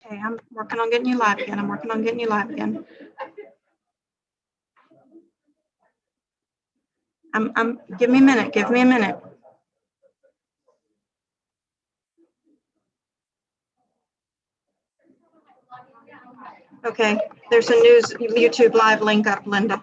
Okay, I'm working on getting you live again. I'm working on getting you live again. Give me a minute. Give me a minute. Okay, there's a news YouTube live link up, Linda.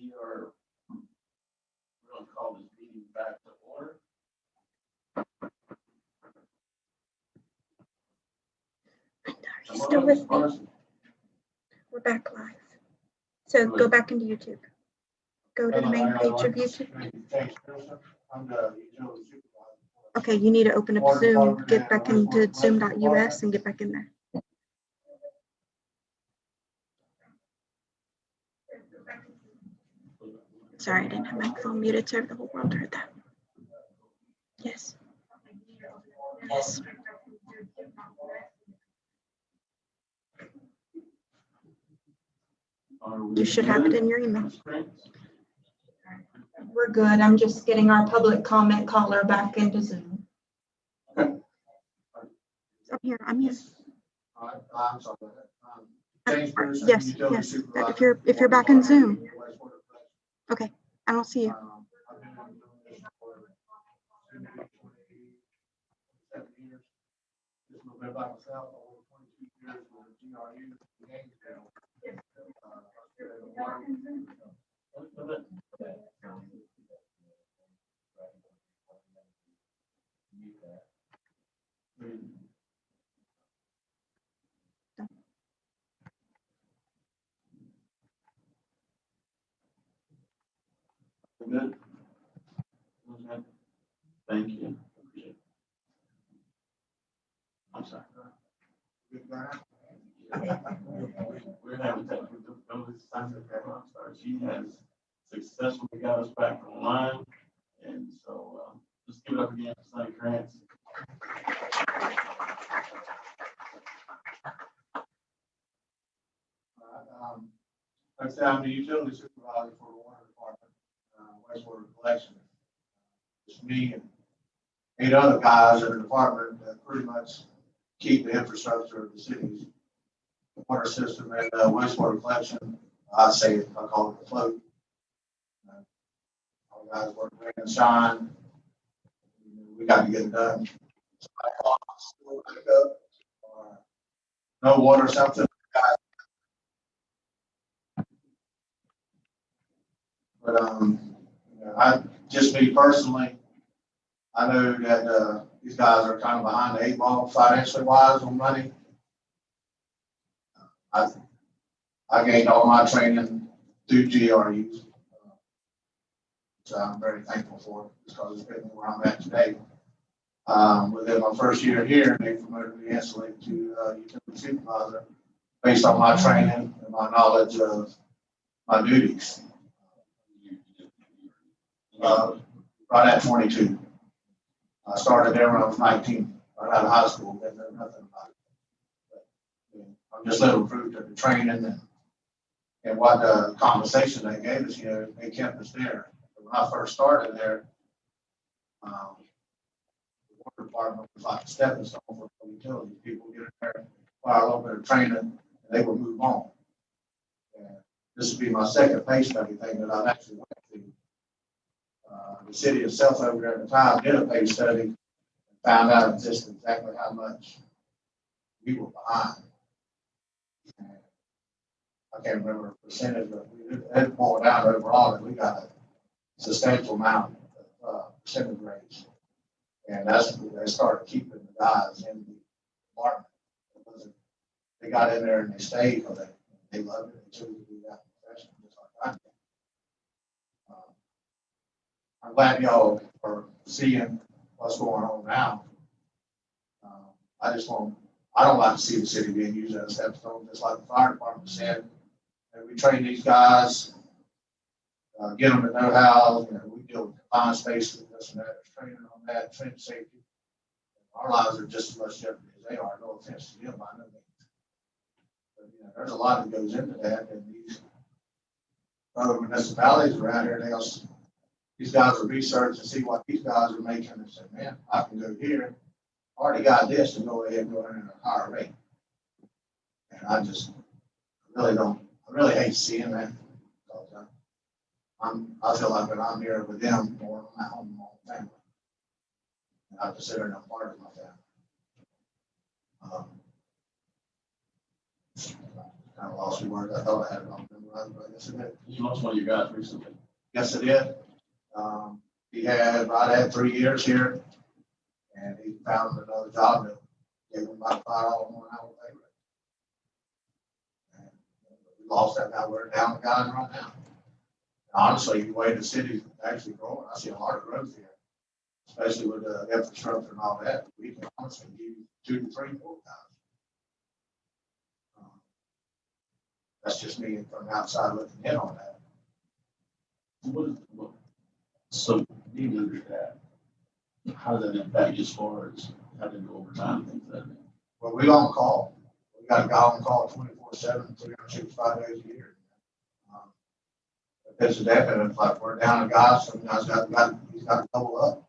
We are going to call this meeting back to order. Are you still with me? We're back live. So go back into YouTube. Go to the main page of YouTube. Okay, you need to open up Zoom, get back into zoom.us and get back in there. Sorry, I didn't have my phone muted so the whole world heard that. Yes. Yes. You should have it in your email. We're good. I'm just getting our public comment caller back into Zoom. I'm here. I'm here. I'm sorry. Yes, yes. If you're back in Zoom. Okay, I don't see you. Good. Okay. Thank you. I'm sorry. We're having technical difficulties. I'm sorry. She has successfully got us back online. And so just give it up again for Sonny Krantz. Like I said, I'm the utility supervisor for the water department, wastewater collection. It's me and 8 other guys in the department that pretty much keep the infrastructure of the city's water system and wastewater collection. I call it the float. All guys work rain and shine. We got to get it done. No water, something. But me personally, I know that these guys are kind of behind the 8 ball financially wise on money. I gained all my training through GRUs, so I'm very thankful for it because it's been where I'm at today. Within my first year here, they promoted me instantly to utility supervisor based on my training and my knowledge of my duties. Right at 22. I started there when I was 19, right out of high school, didn't know nothing about it. But, I'm just little improved at the training and what the compensation they gave us, they kept us there. But when I first started there, the water department was like a stepping stone for utilities. People would get in there, acquire a little bit of training, and they would move on. And this would be my second pay study thing that I've actually went to. The city itself over there at the time did a pay study and found out just exactly how much we were behind. And I can't remember the percentage, but it boiled down overall that we got a substantial amount of percentage raise. And that's when they started keeping the guys in the department. They got in there and they stayed because they loved it. They chose to do that profession just like I did. I'm glad y'all are seeing what's going on now. I don't like to see the city being used as a stepping stone, just like the fire department said. And we train these guys, get them to know how, we deal with confined spaces, this and that, there's training on that, training safety. Our lives are just as much jeopardy as they are, no offense to them, I know that. But, there's a lot that goes into that, and these other municipalities around here, these guys will research and see what these guys are making and say, man, I can go here, already got this, and go ahead and go in at a higher rate. And I really hate seeing that. Because I feel like when I'm here with them, more I'm at home with my family. And I consider them part of my family. Kind of lost your words. I thought I had it on memorized, but I guess it did. You lost one of your guys recently. Yes, it did. He had 3 years here, and he found another job that gave him about $5 more an hour pay rate. And we lost that guy. We're down the guys right now. And honestly, the way the city's actually growing, I see a lot of growth here, especially with the infrastructure and all that. We can honestly give you 2 to 3 more guys. That's just me from the outside looking in on that. So being understaffed, how does that impact you as far as having to go overtime, things like that? Well, we on call. We got a guy on call 24/7, 365 days a year. If it's a definite, like we're down a guy, some guys he's got to double up,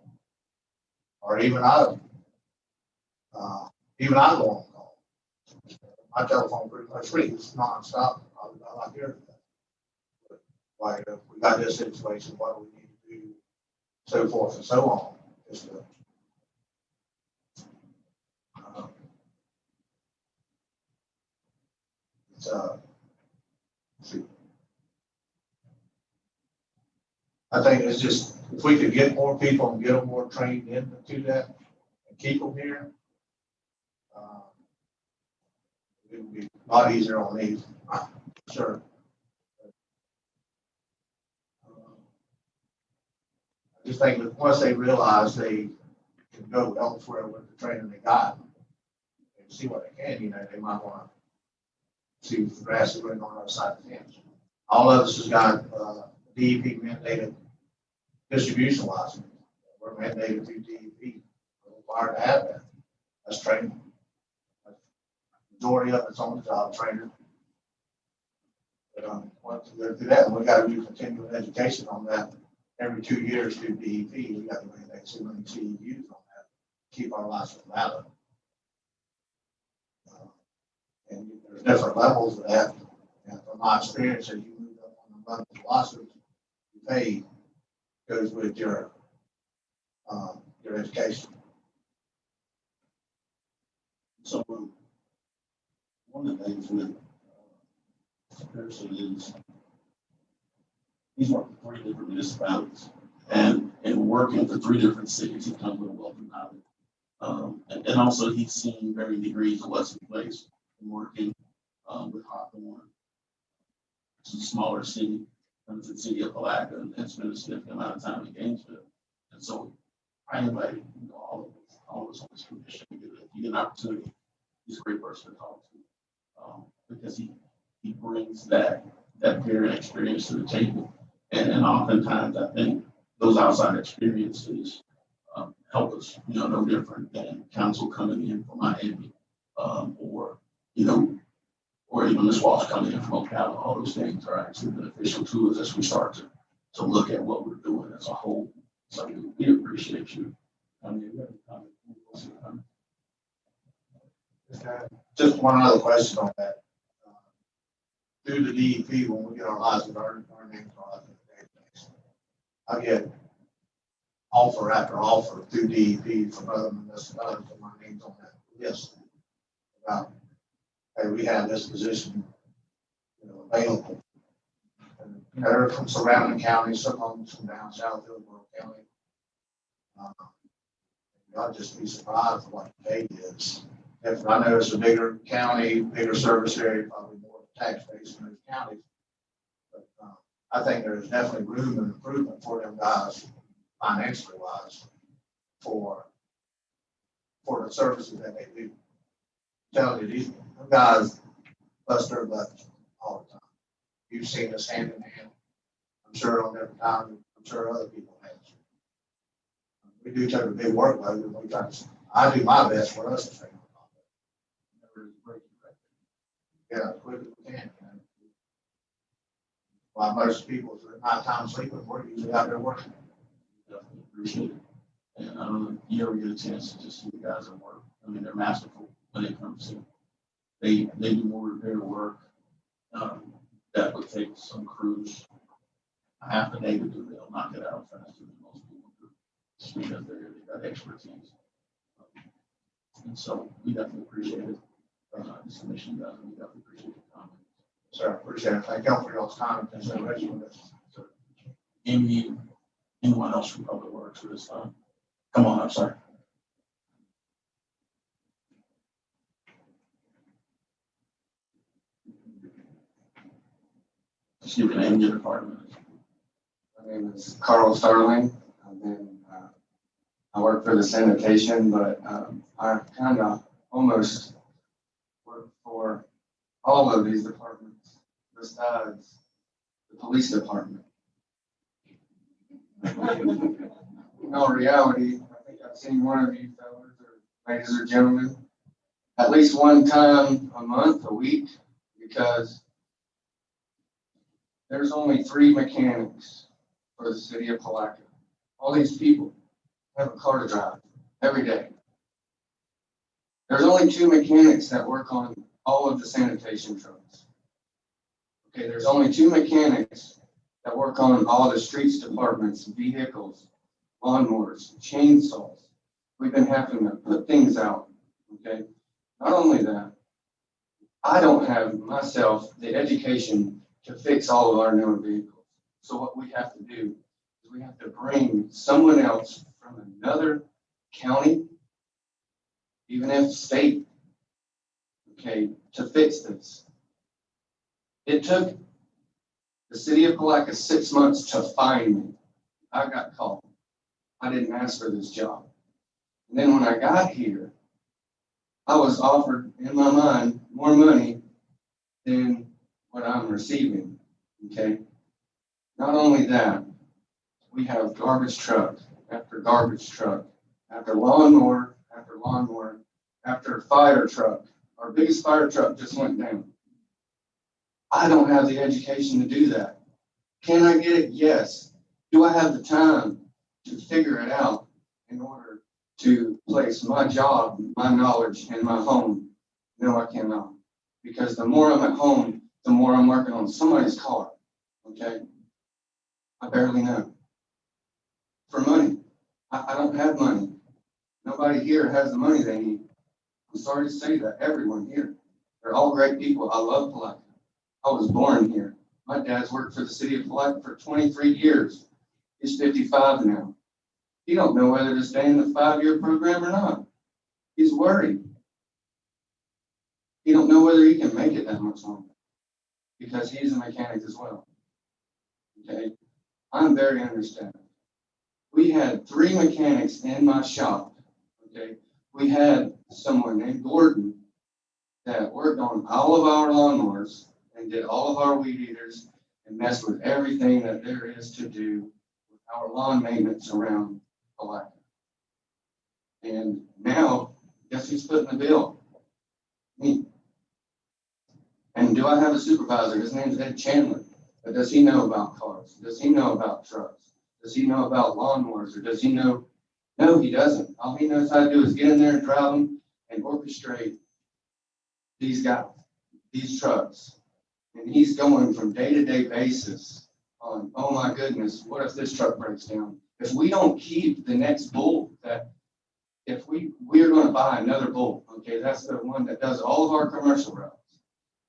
or even out of on call. My telephone pretty much rings nonstop. I like hearing that. Like we got this situation, what do we need to do, so forth and so on. Just to, I think it's just if we could get more people and get them more trained into that and keep them here, it would be a lot easier on these. Sure. I just think that once they realize they can go elsewhere with the training they got and see what they can, they might want to see if the grass is growing on the other side of the fence. All of us has got DEP mandated distribution license. We're mandated through DEP. We're required to have that. That's training. Majority of it's on the job training. Once we go through that, we got to do continuing education on that every 2 years through DEP. We got to maintain so many CEUs on that, keep our license valid. And there's different levels of that. And from my experience, as you move up on the monthly lawsuits, you pay goes with your education. So one of the things with Pearson is he's worked for 3 different municipalities and working for 3 different cities. He comes with a wealth of knowledge. And also he's seen varying degrees of what's in place and working with Hawthorne. It's a smaller city, it's the city of Palatka, and spent a significant amount of time in Gainesville. And so I invite all of us on this commission. If you get an opportunity, he's a great person to talk to because he brings that parent experience to the table. And oftentimes I think those outside experiences help us, no different than counsel coming in from Miami or even Ms. Walsh coming in from Ocala. All those things are actually beneficial to us as we start to look at what we're doing as a whole. So we appreciate you. Just one other question on that. Through the DEP, when we get our license, our names are on the database. I get offer after offer through DEP from other municipalities, and my name's on that list. About, hey, we have this position, available. And, they're from surrounding counties, some of them from down south Hillsborough County. I'll just be surprised at what the pay is. If I know it's a bigger county, bigger service area, probably more tax base in those counties. But I think there's definitely room and improvement for them guys, financially wise, for the services that they do. I'm telling you, these guys bust their butts all the time. You've seen us hand in hand. I'm sure on every time. I'm sure other people have. We do take a big workload, and we try to. I do my best for us to stay on top of it. Yeah, as quick as we can. While most people are at nighttime sleeping, we're usually out there working. Definitely appreciate it. And I don't know if you ever get a chance to just see the guys at work. I mean, they're masterful when it comes to. They do more repair work that would take some crews a half a day to do. They'll knock it out faster than most people do. Because they've got expertise. And so we definitely appreciate it. This commission does, and we definitely appreciate the comments. Sir, appreciate it. Thank y'all for y'all's time and consideration with this. So, anyone else from Public Works for this time? Come on up, sir. Just give your name and your department. My name is Carl Starling. I work for the sanitation, but I kind of almost work for all of these departments besides the police department. In all reality, I think I've seen one of you fellas or ladies or gentlemen at least one time a month, a week, because there's only 3 mechanics for the city of Palatka. All these people have a car to drive every day. There's only 2 mechanics that work on all of the sanitation trucks. Okay, there's only 2 mechanics that work on all the streets departments, vehicles, lawnmowers, chainsaws. We've been having to put things out, okay? Not only that, I don't have myself the education to fix all of our newer vehicles. So what we have to do is we have to bring someone else from another county, even if state, okay, to fix this. It took the city of Palatka 6 months to find me. I got called. I didn't ask for this job. And then when I got here, I was offered, in my mind, more money than what I'm receiving, okay? Not only that, we have garbage truck after garbage truck, after lawnmower, after fire truck. Our biggest fire truck just went down. I don't have the education to do that. Can I get it? Yes. Do I have the time to figure it out in order to place my job, my knowledge, and my home? No, I cannot. Because the more I'm at home, the more I'm working on somebody's car. Okay? I barely know. For money. I don't have money. Nobody here has the money they need. I'm sorry to say that. Everyone here. They're all great people. I love Placa. I was born here. My dad's worked for the city of Palatka for 23 years. He's 55 now. He don't know whether to stay in the 5-year program or not. He's worried. He don't know whether he can make it that much longer because he's a mechanic as well. Okay? I'm very understaffed. We had 3 mechanics in my shop. Okay? We had someone named Gordon that worked on all of our lawnmowers and did all of our weed eaters and messed with everything that there is to do with our lawn maintenance around Palatka. And now, guess who's footing the bill? Me. And do I have a supervisor? His name's Ed Chandler. But does he know about cars? Does he know about trucks? Does he know about lawnmowers? Or does he know? No, he doesn't. All he knows how to do is get in there and drive them and orchestrate these guys, these trucks. And he's going from day-to-day basis on, oh my goodness, what if this truck breaks down? If we don't keep the next bull that, if we're going to buy another bull, okay, that's the one that does all of our commercial routes.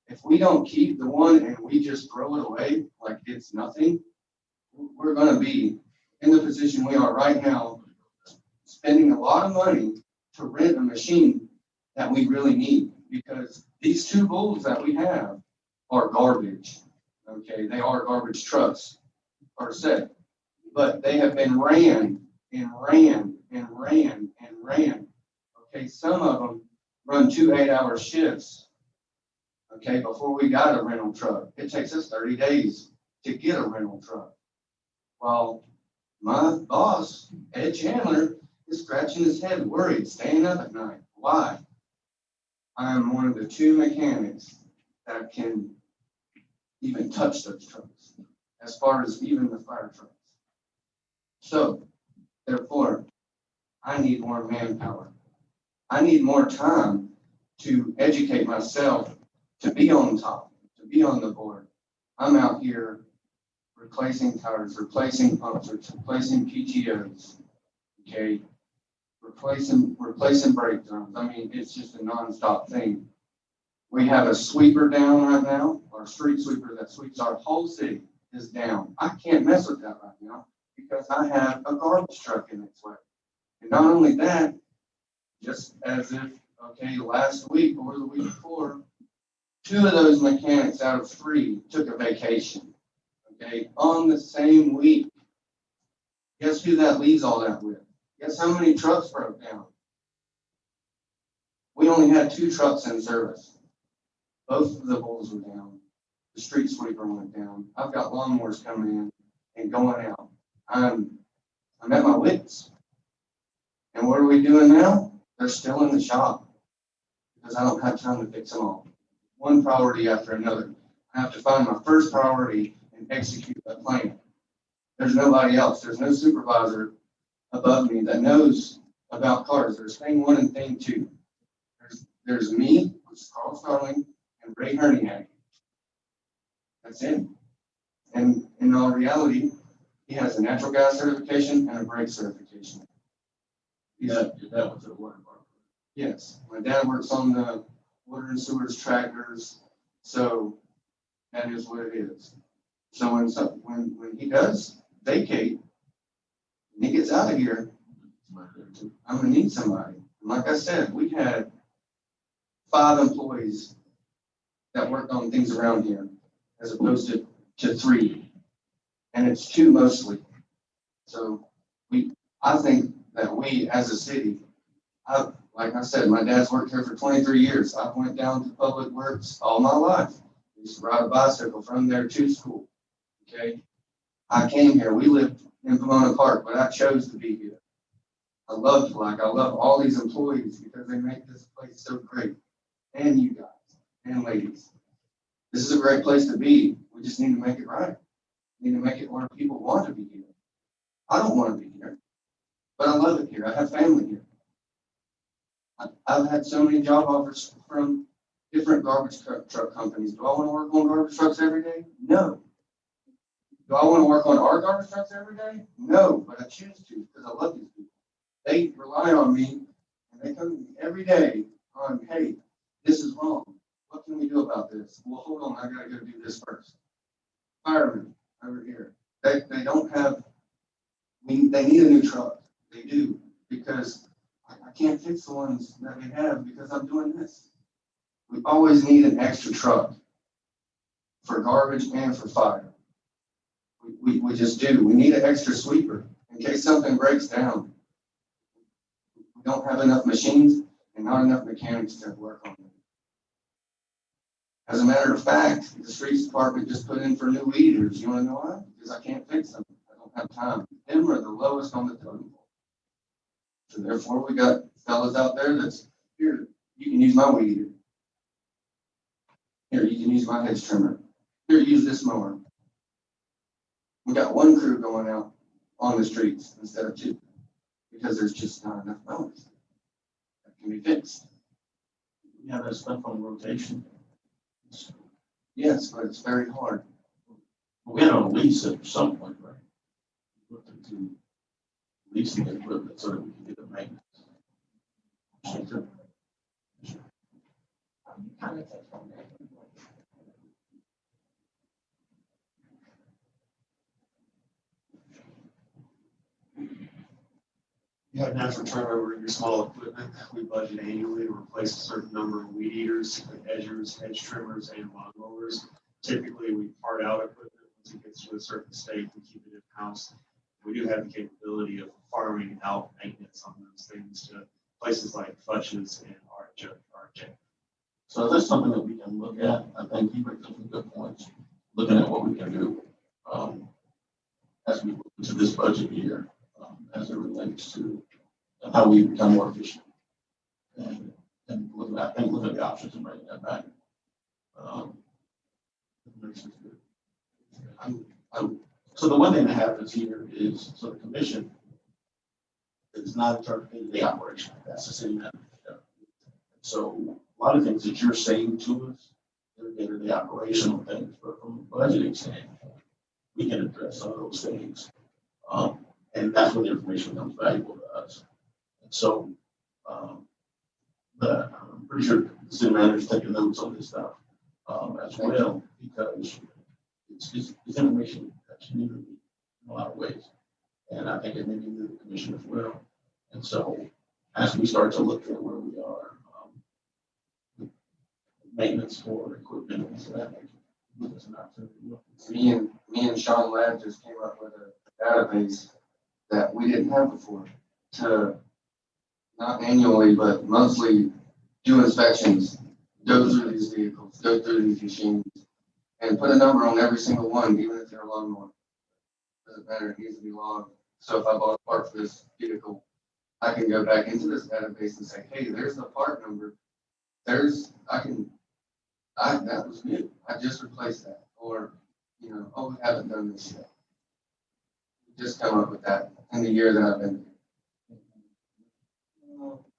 If we don't keep the one and we just throw it away like it's nothing, we're going to be in the position we are right now, spending a lot of money to rent a machine that we really need, because these 2 bulls that we have are garbage. Okay, they are garbage trucks per se, but they have been ran and ran and ran and ran. Okay, some of them run 2 8-hour shifts. Okay, before we got a rental truck, it takes us 30 days to get a rental truck. Well, my boss, Ed Chandler, is scratching his head, worried, staying up at night. Why? I'm one of the 2 mechanics that can even touch those trucks, as far as even the fire trucks. So, therefore, I need more manpower. I need more time to educate myself, to be on top, to be on the board. I'm out here replacing tires, replacing punctures, replacing PTOs, okay, replacing brake drums. I mean, it's just a nonstop thing. We have a sweeper down right now, our street sweeper that sweeps our whole city is down. I can't mess with that right now because I have a garbage truck in its way. And not only that, just as if, okay, last week or the week before, 2 of those mechanics out of 3 took a vacation, okay, on the same week. Guess who that leaves all that with? Guess how many trucks broke down? We only had 2 trucks in service. Both of the bulls were down. The street sweeper went down. I've got lawnmowers coming in and going out. I'm at my wits. And what are we doing now? They're still in the shop because I don't have time to fix them all. One priority after another. I have to find my first priority and execute a plan. There's nobody else. There's no supervisor above me that knows about cars. There's thing 1 and thing 2. There's me, which is Carl Starling, and Ray Herniak. That's it. And in all reality, he has a natural gas certification and a brake certification. That was a water department. Yes, my dad works on the water and sewers tractors, so that is what it is. So when he does vacate, and he gets out of here, I'm gonna need somebody. And like I said, we had 5 employees that worked on things around here, as opposed to 3, and it's 2 mostly. So I think that we as a city, like I said, my dad's worked here for 23 years. I went down to Public Works all my life. I used to ride a bicycle from there to school. Okay, I came here. We lived in Pomona Park, but I chose to be here. I love all these employees because they make this place so great, and you guys and ladies. This is a great place to be. We just need to make it right. We need to make it where people want to be here. I don't want to be here, but I love it here. I have family here. I've had so many job offers from different garbage truck companies. Do I want to work on garbage trucks every day? No. Do I want to work on our garbage trucks every day? No, but I choose to because I love these people. They rely on me and they come to me every day on, hey, this is wrong. What can we do about this? Well, hold on, I gotta go do this first. Firemen over here, they don't have, they need a new truck. They do, because I can't fix the ones that we have because I'm doing this. We always need an extra truck for garbage and for fire. We just do. We need an extra sweeper in case something breaks down. We don't have enough machines and not enough mechanics to work on them. As a matter of fact, the streets department just put in for new weed eaters. You want to know why? Because I can't fix them. I don't have time. Them are the lowest on the totem pole. So therefore, we got fellas out there that's, here, you can use my weed eater. Here, you can use my hedge trimmer. Here, use this mower. We got one crew going out on the streets instead of two because there's just not enough mowers that can be fixed. We have that stuff on rotation. Yes, but it's very hard. We had on lease at some point, right? Looked into leasing equipment so that we can get the maintenance. You have natural turnover in your small equipment. We budget annually to replace a certain number of weed eaters, edgers, hedge trimmers, and lawnmowers. Typically, we part out equipment once it gets to a certain state. We keep it in-house. We do have the capability of farming out maintenance on those things to places like Futch's and RJ. So that's something that we can look at. I think he brings up some good points, looking at what we can do as we move into this budget year, as it relates to how we become more efficient. And looking at the options and bringing that back. So the one thing that happens here is, so the commission is not in charge of the operation. That's the city manager. So a lot of things that you're saying to us, they're the operational things, but from a budgeting standpoint, we can address some of those things. And that's when the information becomes valuable to us. And so, I'm pretty sure the city manager's taking notes on this stuff as well, because it's information that you need to read in a lot of ways. And I think it may be new to the commission as well. And so, as we start to look at where we are, maintenance for equipment and so that gives us an opportunity to look. Me and Sean Ladd just came up with a database that we didn't have before to not annually, but monthly do inspections, go through these vehicles, go through these machines, and put a number on every single one, even if they're a lawnmower. Doesn't matter, it needs to be logged. So if I bought a part for this vehicle, I can go back into this database and say, hey, there's the part number. That was new. I just replaced that. Or, oh, we haven't done this yet. Just come up with that in the year that I've been.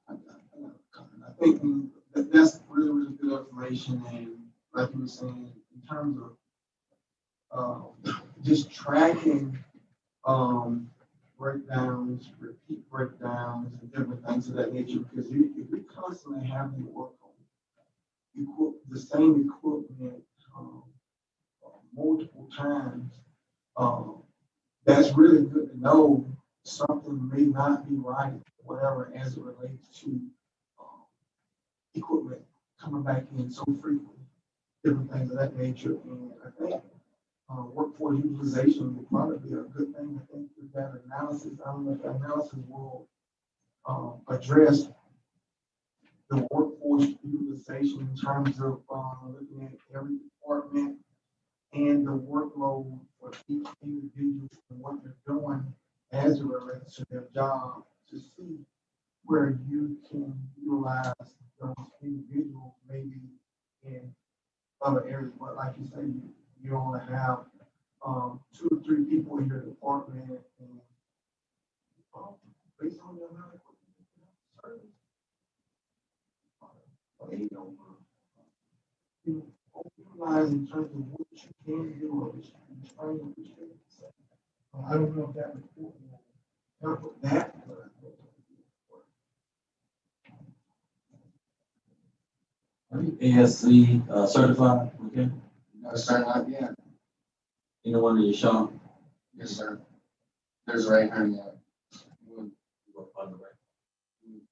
I think that's really, really good information. And like you were saying, in terms of just tracking breakdowns, repeat breakdowns, and different things of that nature, because if we constantly having to work on the same equipment multiple times, that's really good to know something may not be right, whatever, as it relates to equipment coming back in so frequently, different things of that nature. And I think workforce utilization will probably be a good thing. I think with that analysis, I don't know if that analysis will address the workforce utilization in terms of looking at every department and the workload for each individual and what they're doing as it relates to their job, to see where you can utilize those individuals maybe in other other areas, but like you say, you only have, 2 or 3 people in your department and, based on the amount of equipment you have to service. You know, utilize in terms of what you can do or restrain or restrict. So, I don't know if that report will help with that, but. Are you ASC certified? Okay. No, sir, not yet. Anyone in your shop? Yes, sir. There's Ray here yet. You work on the way.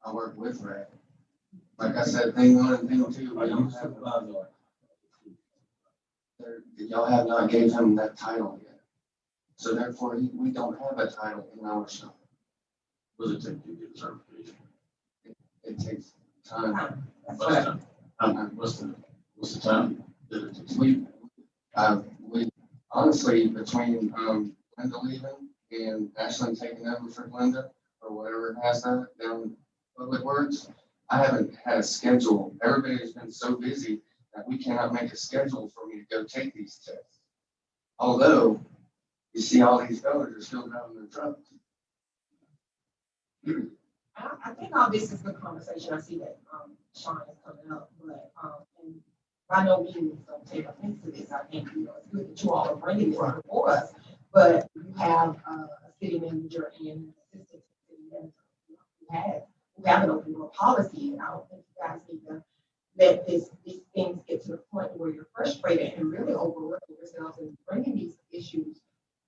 I work with Ray. Like I said, thing 1 and thing 2, Are we you don't have, supervisor? y'all have not gave him that title yet. So therefore, we don't have a title in our shop. What does it take to get a certification? It takes time. What's the time that it takes? We honestly, between, Linda leaving and Ashley taking over for Linda, or whatever has that down Public Works, I haven't had a schedule. Everybody's been so busy that we cannot make a schedule for me to go take these tests. Although, you see all these fellas are still driving their trucks. I think all this is good conversation. I see that Sean is coming up, but and by no means don't take offense to this. I think it's good that you all are bringing this before us, but you have a city manager and an assistant city manager who have an open door policy, and I don't think you guys need to let these things get to the point where you're frustrated and really overworking yourselves and bringing these issues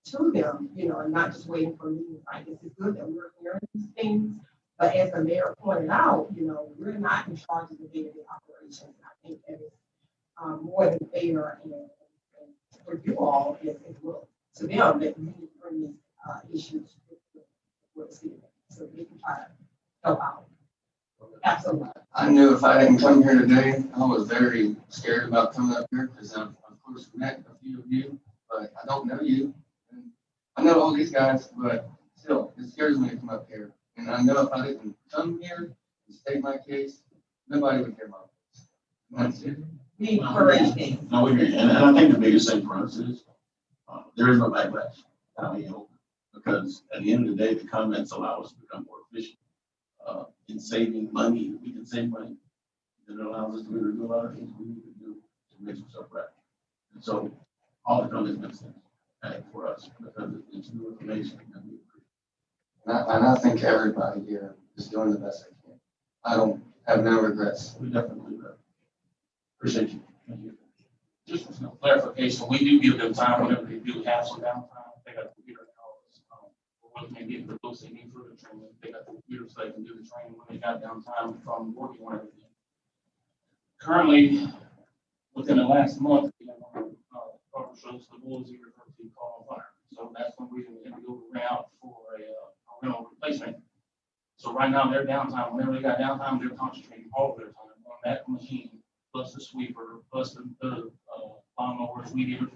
to them, and not just waiting for meetings like this. Is good that we're hearing these things. But as the mayor pointed out, we're not in charge of the day-to-day operations. I think that is more than fair and for you all as well to them that we need to bring these issues with the city so they can try to help out. Absolutely. I knew if I didn't come here today, I was very scared about coming up here because I've, of course, met a few of you, but I don't know you. And I know all these guys, but still, it scares me to come up here. And I know if I didn't come here and state my case, nobody would hear my voice. That's it. We encourage things. No, we agree. And I think the biggest thing for us is there is no backlash. Because at the end of the day, the comments allow us to become more efficient in saving money. We can save money. And it allows us to be able to do a lot of things we need to do to make ourselves right. And so all the comments make sense for us because it's new information. And we agree. And I think everybody here is doing the best they can. I don't have no regrets. We definitely appreciate you. Thank you. Just for some clarification, we do give them time whenever they do have some downtime. They got a computer in the office. Or when they get the books they need for the training, they got the computer so they can do the training when they got downtime from working on everything. Currently, within the last month, we have cover shows the boys you refer to call on fire. So that's one reason we had to go around for a rental replacement. So right now, their downtime, whenever they got downtime, they're concentrating all of their time on that machine, plus the sweeper, plus the lawnmowers, weed eaters.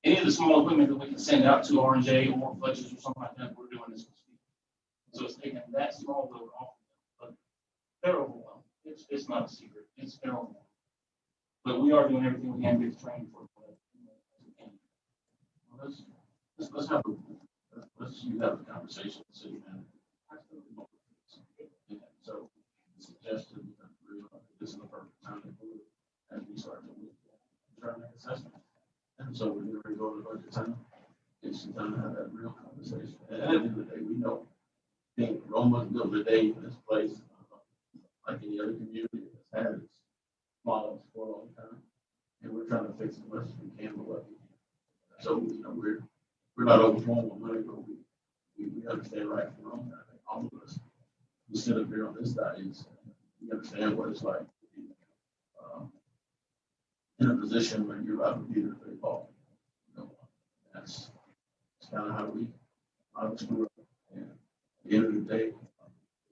Any of the small equipment that we can send out to R&J or Fletcher's or something like that, we're doing this. So it's taking that small load off of them. But they're overwhelmed. It's not a secret. It's their own. But we are doing everything we can to get trained for it. Let's have a conversation with the city manager. So suggested that this is the perfect time to do it as we start to try to make assessment. And so we're going to go to budget time. It's time to have that real conversation. And at the end of the day, we know being Rome was built today in this place, like any other community that's had its models for a long time. And we're trying to fix as much as we can with what we can. So, we're not overflowing with money, but we understand right from wrong. I think all of us who sit up here on this side we understand what it's like to be in a position where you're out of Peter to ball. That's kind of how we screw up. And at the end of the day,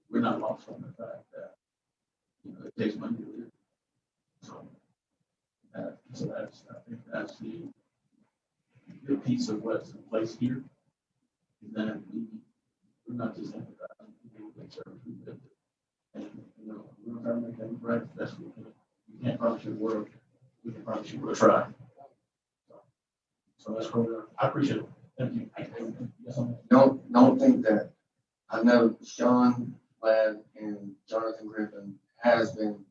we're not lost on the fact that it takes money to live. So I think that's the piece of what's in place here. Is that we're not just empathizing, we make sure we live it. And we're trying to make things right as best we can. You can't promise your world we can promise you we'll try. So that's what I appreciate it. Thank you. Yes, sir. Don't think that, I know Sean Ladd and Jonathan Griffin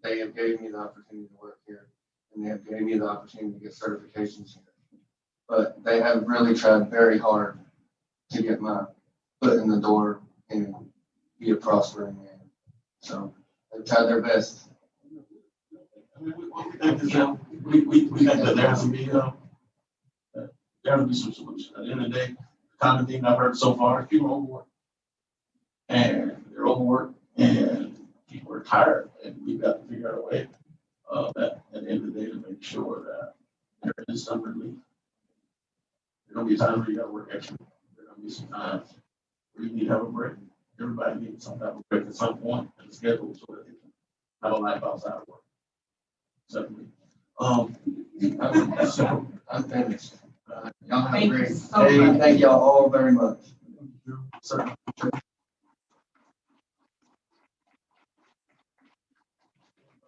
they have gave me the opportunity to work here, and they have gave me the opportunity to get certifications here. But they have really tried very hard to get my foot in the door and be a prospering man. So they've tried their best. I mean, we think that there has to be some solution. At the end of the day, the common thing I've heard so far is people are overworked. And they're overworked and people are tired, and we've got to figure out a way that at the end of the day to make sure that there is some relief. There's gonna be times where you gotta work extra. There's gonna be some times where you need to have a break. Everybody needs some type of break at some point in the schedule so that they can have a life outside of work. Certainly. I'm finished. Y'all have a Thank you great so day. much. Thank y'all all very much. Certainly.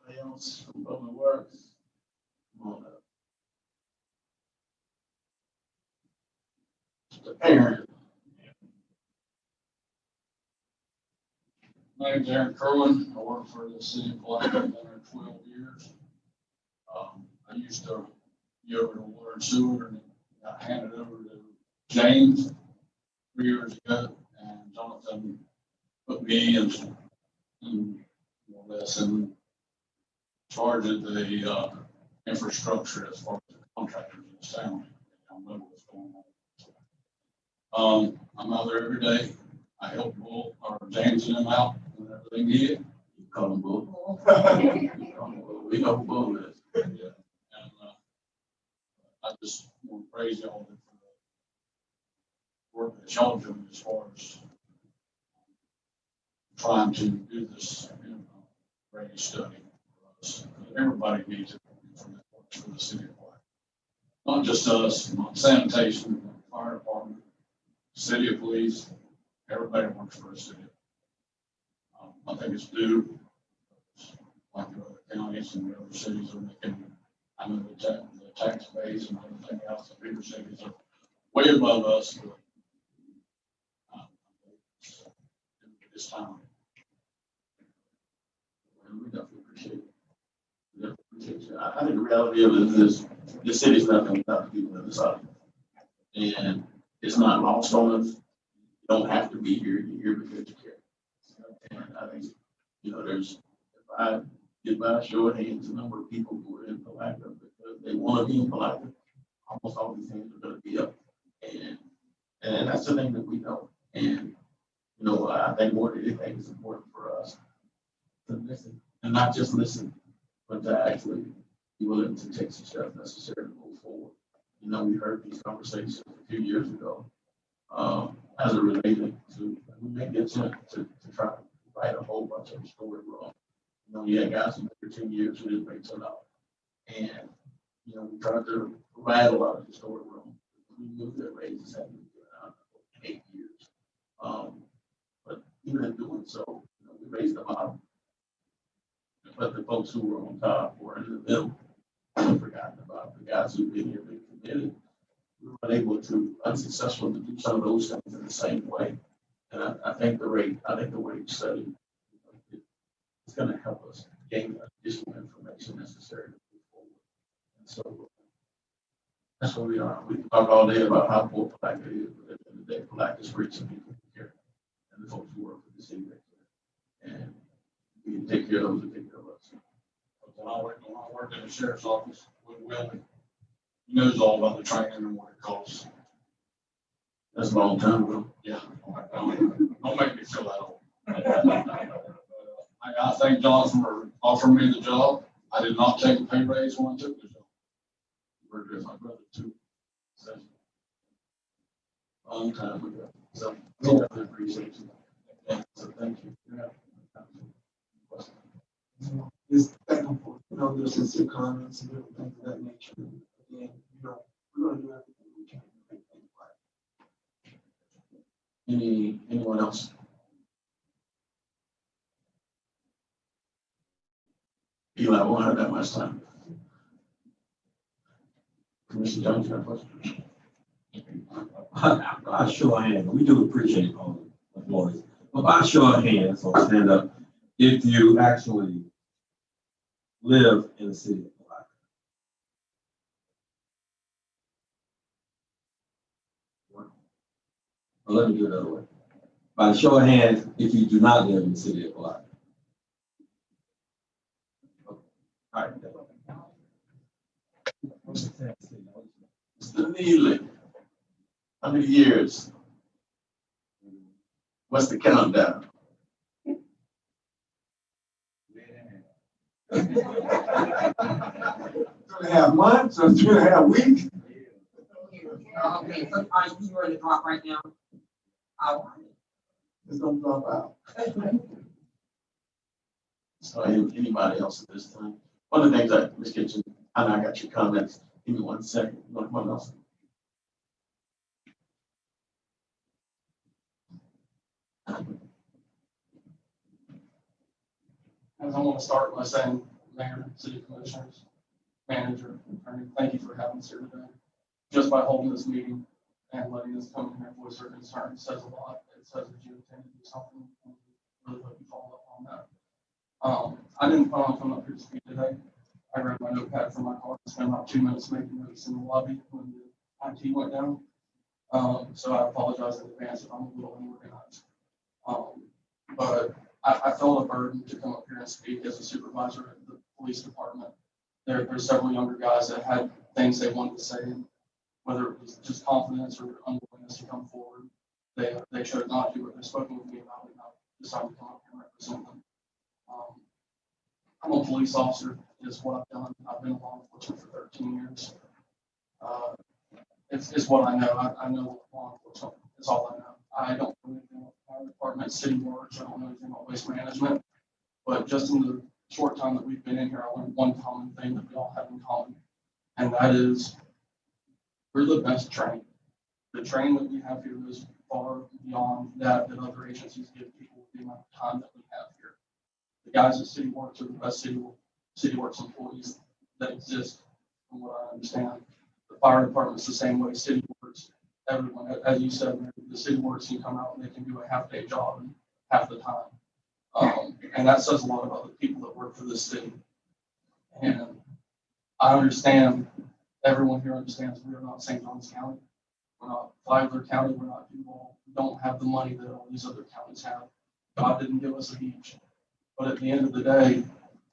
Anybody else from Public Works? Come on up. Mr. Aaron. My name's Aaron Kerwin. I work for the city of Placa. I've been there 12 years. I used to be over to water and sewer and got handed over to James 3 years ago. And Jonathan put me in more or less in charge of the infrastructure as far as the contractors in the town. I don't know what's going on. I'm out there every day. I help Bull or James and them out whenever they need it. You call him Bull. We know who Bull is. Yeah. And I just want to praise y'all for the work that y'all doing as far as trying to do this, rating study for us. Everybody needs it from that works for the city of Placa. Not just us, not sanitation, fire department, city of police. Everybody works for the city. I think it's due, like the other counties and the other cities are making, I know the tax base and everything else, the bigger cities are way above us, but this time. And we definitely appreciate it. We definitely appreciate you. I think the reality of it is this city's nothing without the people in the side. And it's not lost on us. You don't have to be here. You're here because you care. And I think, if I get by a show of hands, the number of people who are in Palatka because they want to be in Palatka, almost all these things are going to be up. And that's the thing that we know. And, I think more than anything, it's important for us to listen and not just listen, but to actually be willing to take some steps necessary to move forward. We heard these conversations a few years ago as it related to, we may get to try to right a whole bunch of historic wrong. You had guys in 13 years who didn't make it out. And, we tried to right a lot of historic wrong. We knew that raises hadn't been given out in 8 years. But even in doing so, we raised them up. But the folks who were on top or in the middle, we've forgotten about the guys who've been here, been committed. We were unable to, unsuccessful to do some of those things in the same way. And I think the wage study is going to help us gain additional information necessary to move forward. And so that's where we are. We can talk all day about how poor Placa is, but at the end of the day, Placa is rich and people care. And the folks who work for the city right there. And we can take care of those who take care of us. When I worked in the sheriff's office with Willie, he knows all about the training and what it costs. That's a long time ago. Yeah, don't make me feel that old. I thank Jonathan for offering me the job. I did not take a pay raise when I took the job. Worked with my brother too. So, long time ago. So we definitely appreciate you. So thank you. Just thankful for, their sincere comments and different things of that nature. And again, we're going to do everything we can to make things right. Anyone else? Eli won't have that much time. Commissioner Jones, you have a question? By show of hands, we do appreciate all the employees, but by show of hands, or stand up, if you actually live in the city of Placa. Well, let me do it another way. By show of hands, if you do not live in the city of Placa. All right. Mr. Neely, how many years? What's the countdown? 2.5 months or 2.5 weeks? Okay, so are you ready to drop right now? It's gonna drop out. So anybody else at this time? One of the things that, Ms. Kitchen, I know I got your comments. Give me 1 second. One else. As I want to start by saying, Mayor, City Commissioners, Manager, Attorney, thank you for having us here today. Just by holding this meeting and letting us come in here and voice our concerns says a lot. It says that you intend to do something, and we really hope you follow up on that. I didn't plan on coming up here to speak today. I grabbed my notepad from my car and spent about 2 minutes making notes in the lobby when the IT went down. So I apologize in advance if I'm a little unorganized. But I felt a burden to come up here and speak as a supervisor at the police department. There's several younger guys that had things they wanted to say, and whether it was just confidence or unwillingness to come forward, they chose not to, but they've spoken with me about it, and I decided to come up here and represent them. I'm a police officer, is what I've done. I've been in law enforcement for 13 years. It's what I know. I know law enforcement. It's all I know. I don't know anything about the fire department, city works. I don't know anything about waste management. But just in the short time that we've been in here, I learned one common thing that we all have in common, and that is we're the best trained. The training that we have here is far beyond that other agencies give people with the amount of time that we have here. The guys at City Works are the best City Works employees that exist, from what I understand. The fire department's the same way. City Works, everyone, as you said, the City Works can come out and they can do a half-day job in half the time. And that says a lot about the people that work for this city. And I understand, everyone here understands we are not St. Johns County. We're not Flagler County. We're not Duval. We don't have the money that all these other counties have. God didn't give us a beach. But at the end of the day,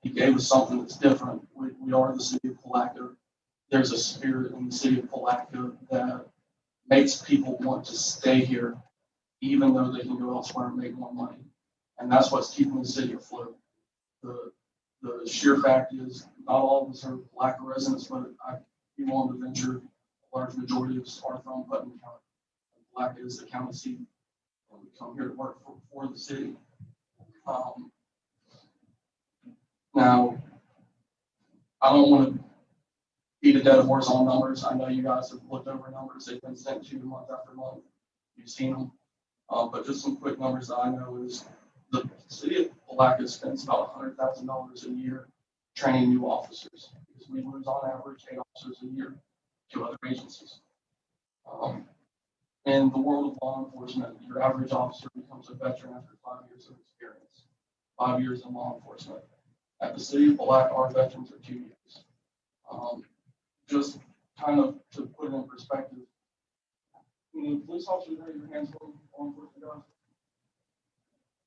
He gave us something that's different. We are the city of Palatka. There's a spirit in the city of Palatka that makes people want to stay here, even though they can go elsewhere and make more money. And that's what's keeping the city afloat. The sheer fact is, not all of us are Palatka residents, but I'd be willing to venture a large majority of us are from Putnam County. Palatka is the county seat, and we come here to work for the city. Now, I don't want to beat a dead horse on numbers. I know you guys have looked over numbers. They've been sent to you month after month. You've seen them. But just some quick numbers that I know is the city of Palatka spends about $100,000 a year training new officers, because we lose on average 8 officers a year to other agencies. In the world of law enforcement, your average officer becomes a veteran after 5 years of experience, 5 years in law enforcement. At the city of Placa, our veterans are 2 years. Just kind of to put it in perspective, police officers, raise your hands for law enforcement guys.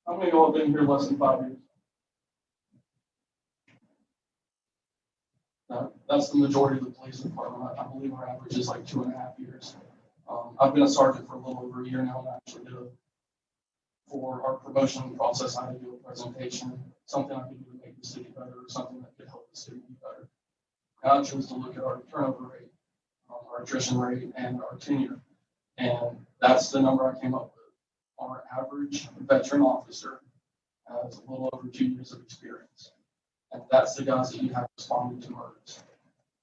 How many of y'all have been here less than 5 years? That's the majority of the police department. I believe our average is like 2.5 years. I've been a sergeant for a little over a year now, and I actually for our promotion process, I had to do a presentation, something I could do to make the city better, or something that could help the city be better. And I chose to look at our turnover rate, our attrition rate, and our tenure. And that's the number I came up with. Our average veteran officer has a little over 2 years of experience. And that's the guys that you have responding to murders.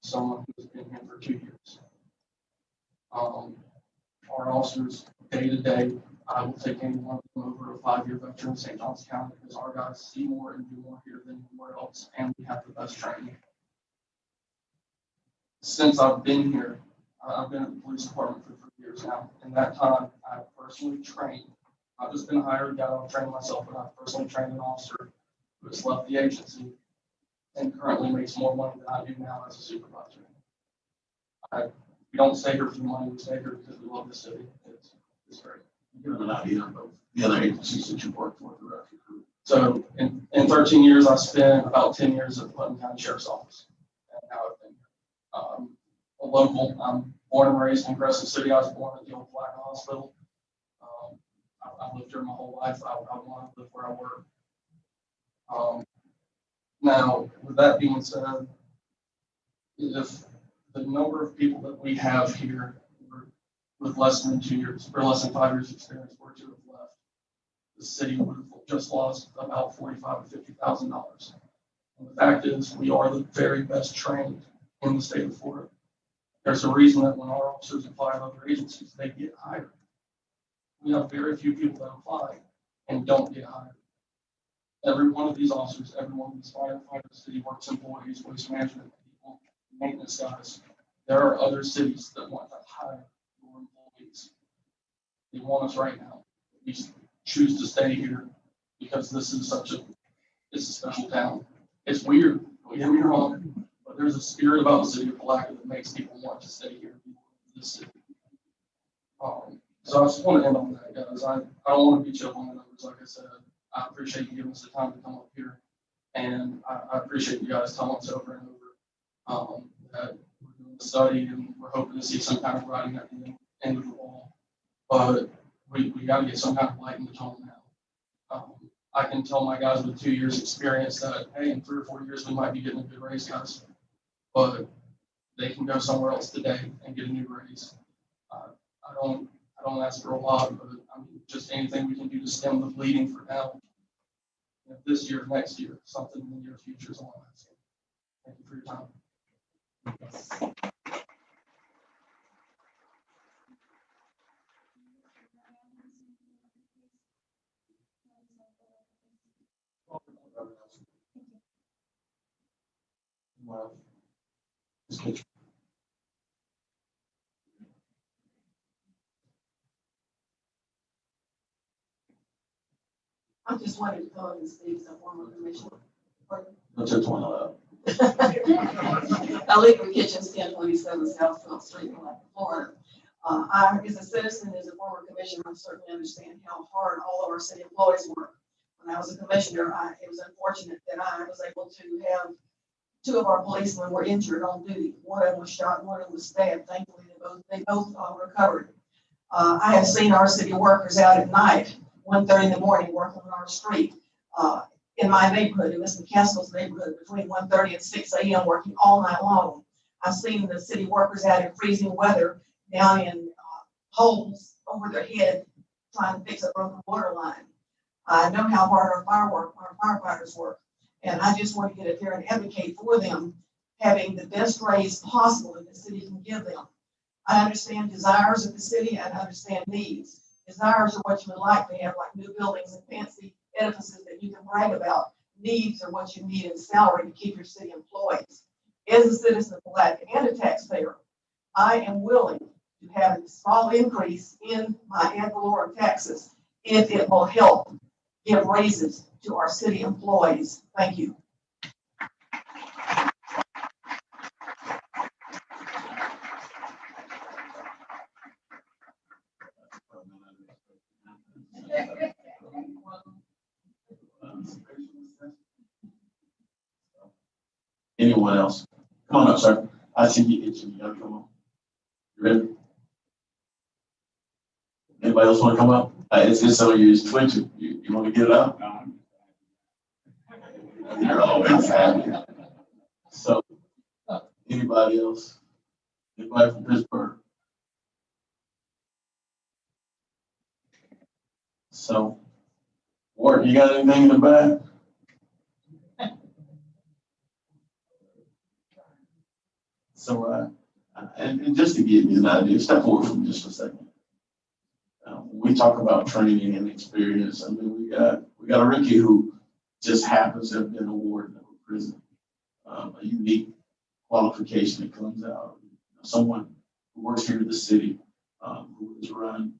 Someone who's been here for 2 years. Our officers, day to day, I will take any one of them over a 5-year veteran in St. Johns County, because our guys see more and do more here than anywhere else, and we have the best training. Since I've been here, I've been at the police department for 3 years now. In that time, I've personally trained, I've just been a hired guy, I've trained myself, but I've personally trained an officer who has left the agency and currently makes more money than I do now as a supervisor. We don't stay here for the money, we stay here because we love the city. It's great. Give them an idea of the other agencies that you work for throughout your career. So in 13 years, I spent about 10 years at the Putnam County Sheriff's Office. And now I've been a local. I'm born and raised in Crescent City. I was born at the old Placa Hospital. I've lived here my whole life. I want to live where I work. Now, with that being said, if the number of people that we have here with less than 2 years, or less than 5 years experience were to have left, the city would have just lost about $45,000 to $50,000. And the fact is, we are the very best trained in the state of Florida. There's a reason that when our officers apply to other agencies, they get hired. We have very few people that apply and don't get hired. Every one of these officers, every one of these firefighters, city works employees, waste management people, maintenance guys, there are other cities that want to hire your employees. They want us right now. We choose to stay here because this is it's a special town. It's weird, don't get me wrong, but there's a spirit about the city of Palatka that makes people want to stay here in this city. So I just want to end on that, guys. I don't want to beat you up on the numbers, like I said. I appreciate you giving us the time to come up here, and I appreciate you guys telling us over and over that we're doing the study and we're hoping to see some kind of writing at the end of the wall. But we got to get some kind of light in the tunnel now. I can tell my guys with 2 years experience that, hey, in 3 or 4 years, we might be getting a good raise, guys. But they can go somewhere else today and get a new raise. I don't ask for a lot, but I mean, just anything we can do to stem the bleeding for now. This year, next year, something in the near future is all I'm asking. Thank you for your time. I just wanted to go and speak as a former commissioner. Don't touch one up. I live in Kitchens, 1027 South Phillips Street, Florida. I, as a citizen, as a former commissioner, I certainly understand how hard all of our city employees work. When I was a commissioner, it was unfortunate that I was able to have 2 of our policemen were injured on duty. One of them was shot, and one of them was stabbed. Thankfully, they both recovered. I have seen our city workers out at night, 1:30 in the morning, working on our street. In my neighborhood, in Mr. McCaskill's neighborhood, between 1:30 and 6 a.m., working all night long. I've seen the city workers out in freezing weather, down in holes over their head, trying to fix a broken water line. I know how hard our firefighters work, and I just want to get up here and advocate for them having the best raise possible that the city can give them. I understand desires of the city, and I understand needs. Desires are what you would like to have, like new buildings and fancy edifices that you can brag about. Needs are what you need in salary to keep your city employees. As a citizen of Palatka and a taxpayer, I am willing to have a small increase in my ad valorem taxes if it will help give raises to our city employees. Thank you. Anyone else? Come on up, sir. I see you itching. You gotta come on. You ready? Anybody else want to come up? It's on you. It's twitching. You want to get it out? You're always happy. So, anybody else? Anybody from Pittsburgh? So, Ward, you got anything in the bag? So, and just to give you an idea, step forward for just a second. When we talk about training and experience, I mean, we got a rookie who just happens to have been awarded a prison, a unique qualification that comes out. Someone who works here in the city, who has run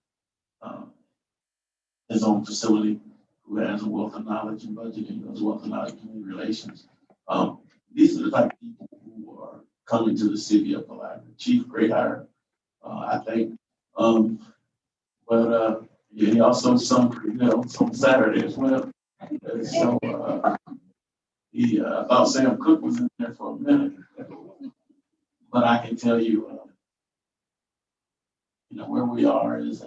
his own facility, who has a wealth of knowledge in budgeting, has a wealth of knowledge in community relations. These are the type of people who are coming to the city of Palatka. Chief, great hire, I think. But yeah, he also sung pretty good on Saturday as well. And so he thought Sam Cooke was in there for a minute. But I can tell you, where we are is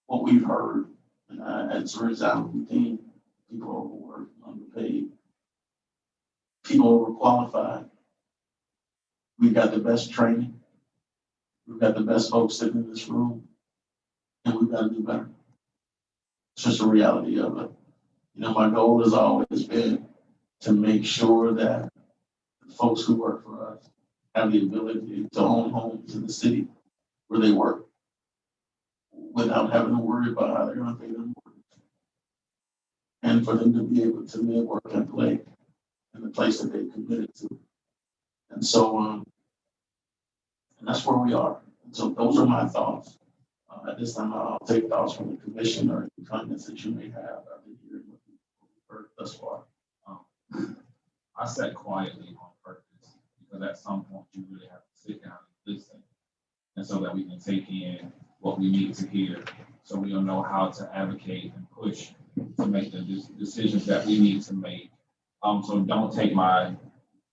what we've heard as a resounding theme. People overworked, underpaid, people overqualified. We've got the best training. We've got the best folks sitting in this room, and we've got to do better. It's just a reality of it. My goal has always been to make sure that the folks who work for us have the ability to own homes in the city where they work without having to worry about how they're going to pay their mortgage. And for them to be able to live, work, and play in the place that they committed to. And so, and that's where we are. And so those are my thoughts. At this time, I'll take thoughts from the commission or any comments that you may have after hearing what you've heard thus far. I sat quietly on purpose because at some point you really have to sit down and listen, and so that we can take in what we need to hear, so we'll know how to advocate and push to make the decisions that we need to make. So don't take my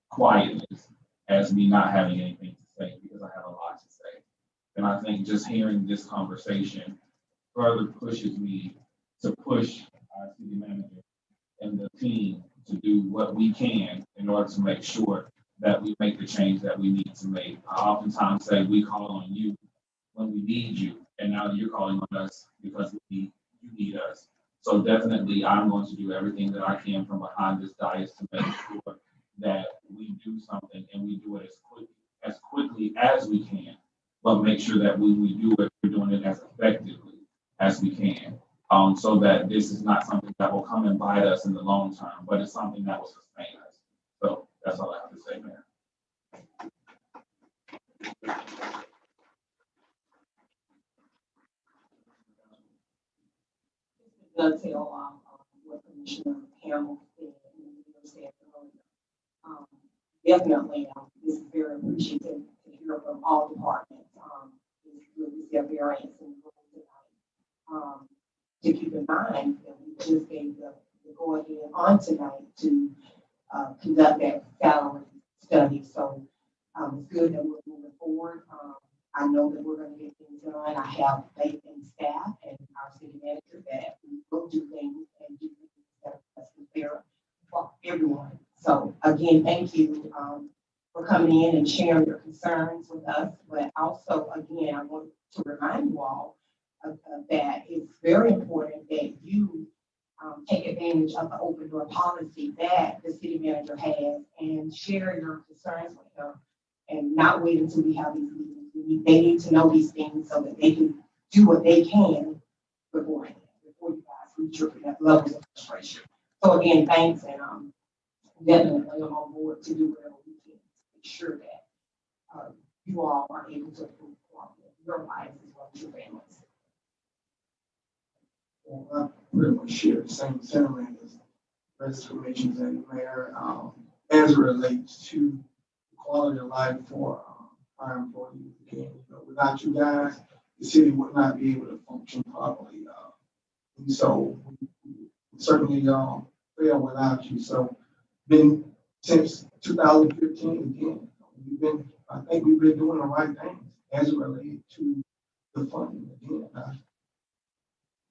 quietness as me not having anything to say, because I have a lot to say. And I think just hearing this conversation further pushes me to push our city manager and the team to do what we can in order to make sure that we make the change that we need to make. I oftentimes say we call on you when we need you, and now you're calling on us because you need us. So definitely I'm going to do everything that I can from behind this dais to make sure that we do something, and we do it as quickly as we can, but make sure that when we do it, we're doing it as effectively as we can. So that this is not something that will come and bite us in the long term, but it's something that will sustain us. So that's all I have to say, Mayor. Dovetail what Commissioner Campbell said earlier. Definitely, this is very appreciative to hear from all departments. It's good to see a variance in the room tonight. To keep in mind that we just gave the go ahead on tonight to conduct that salary study. So it's good that we're moving forward. I know that we're going to get things done. I have faith in staff and our city manager that we will do things and do things that are fair for everyone. So again, thank you for coming in and sharing your concerns with us. But also, again, I want to remind you all that it's very important that you take advantage of the open door policy that the city manager has and share your concerns with them, and not wait until we have these meetings. They need to know these things so that they can do what they can beforehand, before you guys reach your levels of frustration. So again, thanks, and definitely I'm on board to do whatever we can to make sure that you all are able to improve your lives as well as your families. Well, I pretty much share the same sentiment as President mentions and the Mayor, as it relates to quality of life for our employees. Again, without you guys, the city would not be able to function properly. And so we certainly fail without you. So been since 2015 again, I think we've been doing the right things as it relates to the funding. Again,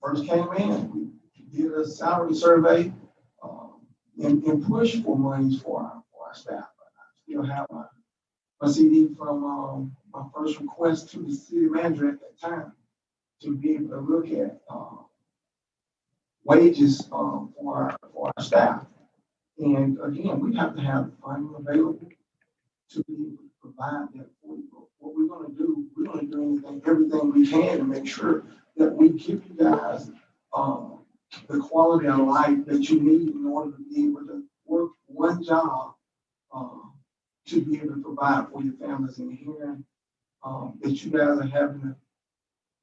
first came in, we did a salary survey and pushed for monies for our staff. But I still have my CD from my first request to the city manager at that time to be able to look at wages for our staff. And again, we have to have funding available to be able to provide that for you. What we're going to do, everything we can to make sure that we give you guys the quality of life that you need in order to be able to work one job to be able to provide for your families. And hearing that you guys are having to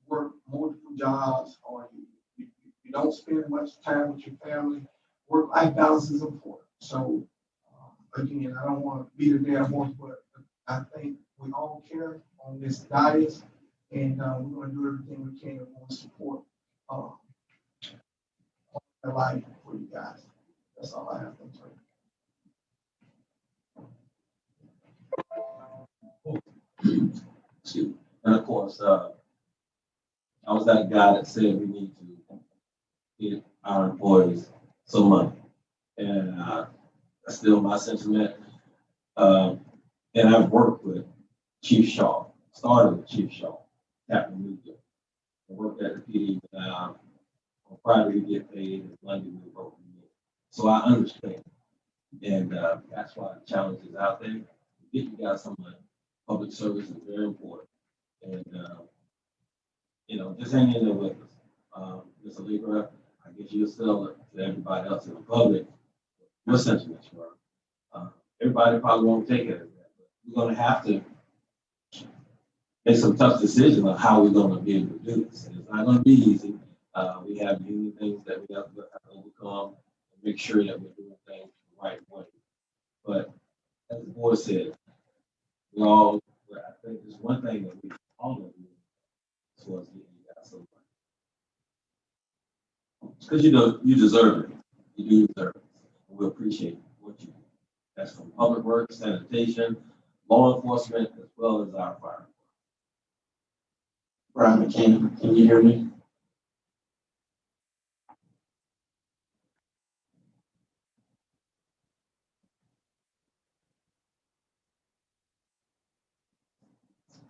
work multiple jobs, or you don't spend much time with your family. Work-life balance is important. So, again, I don't want to beat a dead horse, but I think we all care on this diet, and we're going to do everything we can to support the life for you guys. That's all I have to say. Excuse me. And of course, I was that guy that said we need to get our employees some money. And that's still my sentiment. And I've worked with Chief Shaw, started with Chief Shaw, Captain Luca. I worked at the PD, on Friday we get paid, and Monday we work. So I understand. And that's why the challenge is out there. Get you guys some money. Public service is very important. And, just hang in there with us. Mr. Libra, I guess you'll sell it to everybody else in the public. Your sentiments were. Everybody probably won't take it as that. But we're going to have to make some tough decisions on how we're going to be able to do this. And it's not going to be easy. We have many things that we have to overcome and make sure that we're doing things the right way. But as the board said, I think there's one thing that we all know towards getting you guys so much. Because you deserve it. You do deserve it. And we appreciate what you do. That's from public works, sanitation, law enforcement, as well as our fire. Brian McKinney, can you hear me?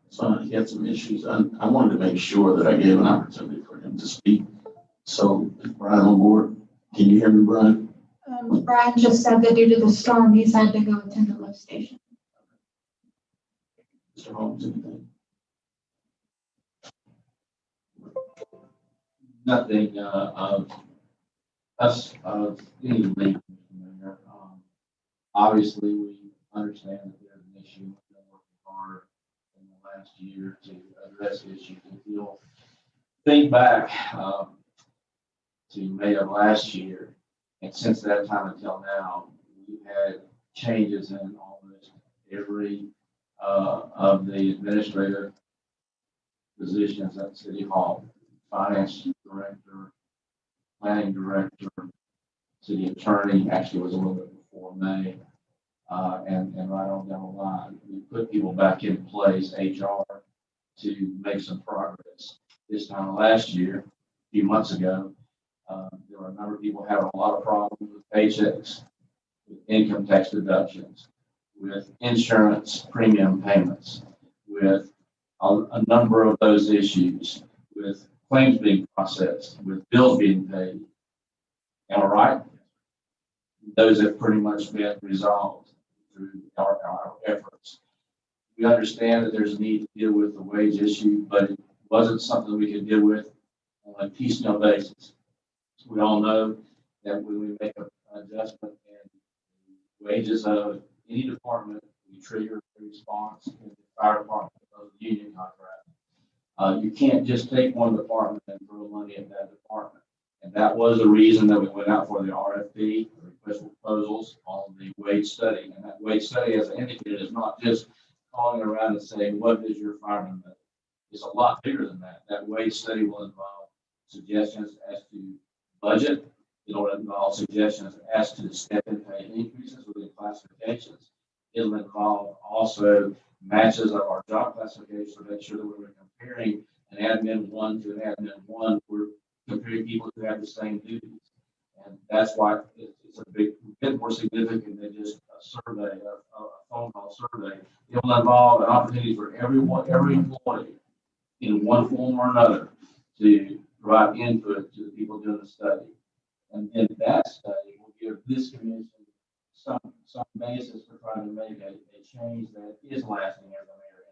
So he had some issues. I wanted to make sure that I gave an opportunity for him to speak. So is Brian on board? Can you hear me, Brian? Brian just said that due to the storm, he's had to go attend the lift station. Mr. Holmes, anything? Nothing, us, any late, obviously, we understand that there's an issue. We've been working hard in the last year to address the issue. If you'll think back, to May of last year, and since that time until now, we've had changes in almost every, of the administrative positions at City Hall. Finance director, planning director, city attorney, actually was a little bit before May, and right on down the line. We put people back in place, HR, to make some progress. This time last year, a few months ago, there were a number of people having a lot of problems with paychecks, with income tax deductions, with insurance premium payments, with a number of those issues, with claims being processed, with bills being paid. Am I right? Those have pretty much been resolved through our efforts. We understand that there's a need to deal with the wage issue, but it wasn't something we could deal with on a piecemeal basis. We all know that when we make an adjustment in wages of any department, we trigger a response in the fire department of the union contract. You can't just take one department and throw money at that department. And that was the reason that we went out for the RFP, the request for proposals on the wage study. And that wage study, as I indicated, is not just calling around and saying, what is your fireman budget? It's a lot bigger than that. That wage study will involve suggestions as to budget. It'll involve suggestions as to step and pay increases within classifications. It'll involve also matches of our job classifications to make sure that we're comparing an admin one to an admin one. We're comparing people who have the same duties. And that's why it's a bit more significant than just a survey, a phone call survey. It will involve an opportunity for every employee in one form or another to provide input to the people doing the study. And then that study will give this commission some basis for trying to make a change that is lasting, as the mayor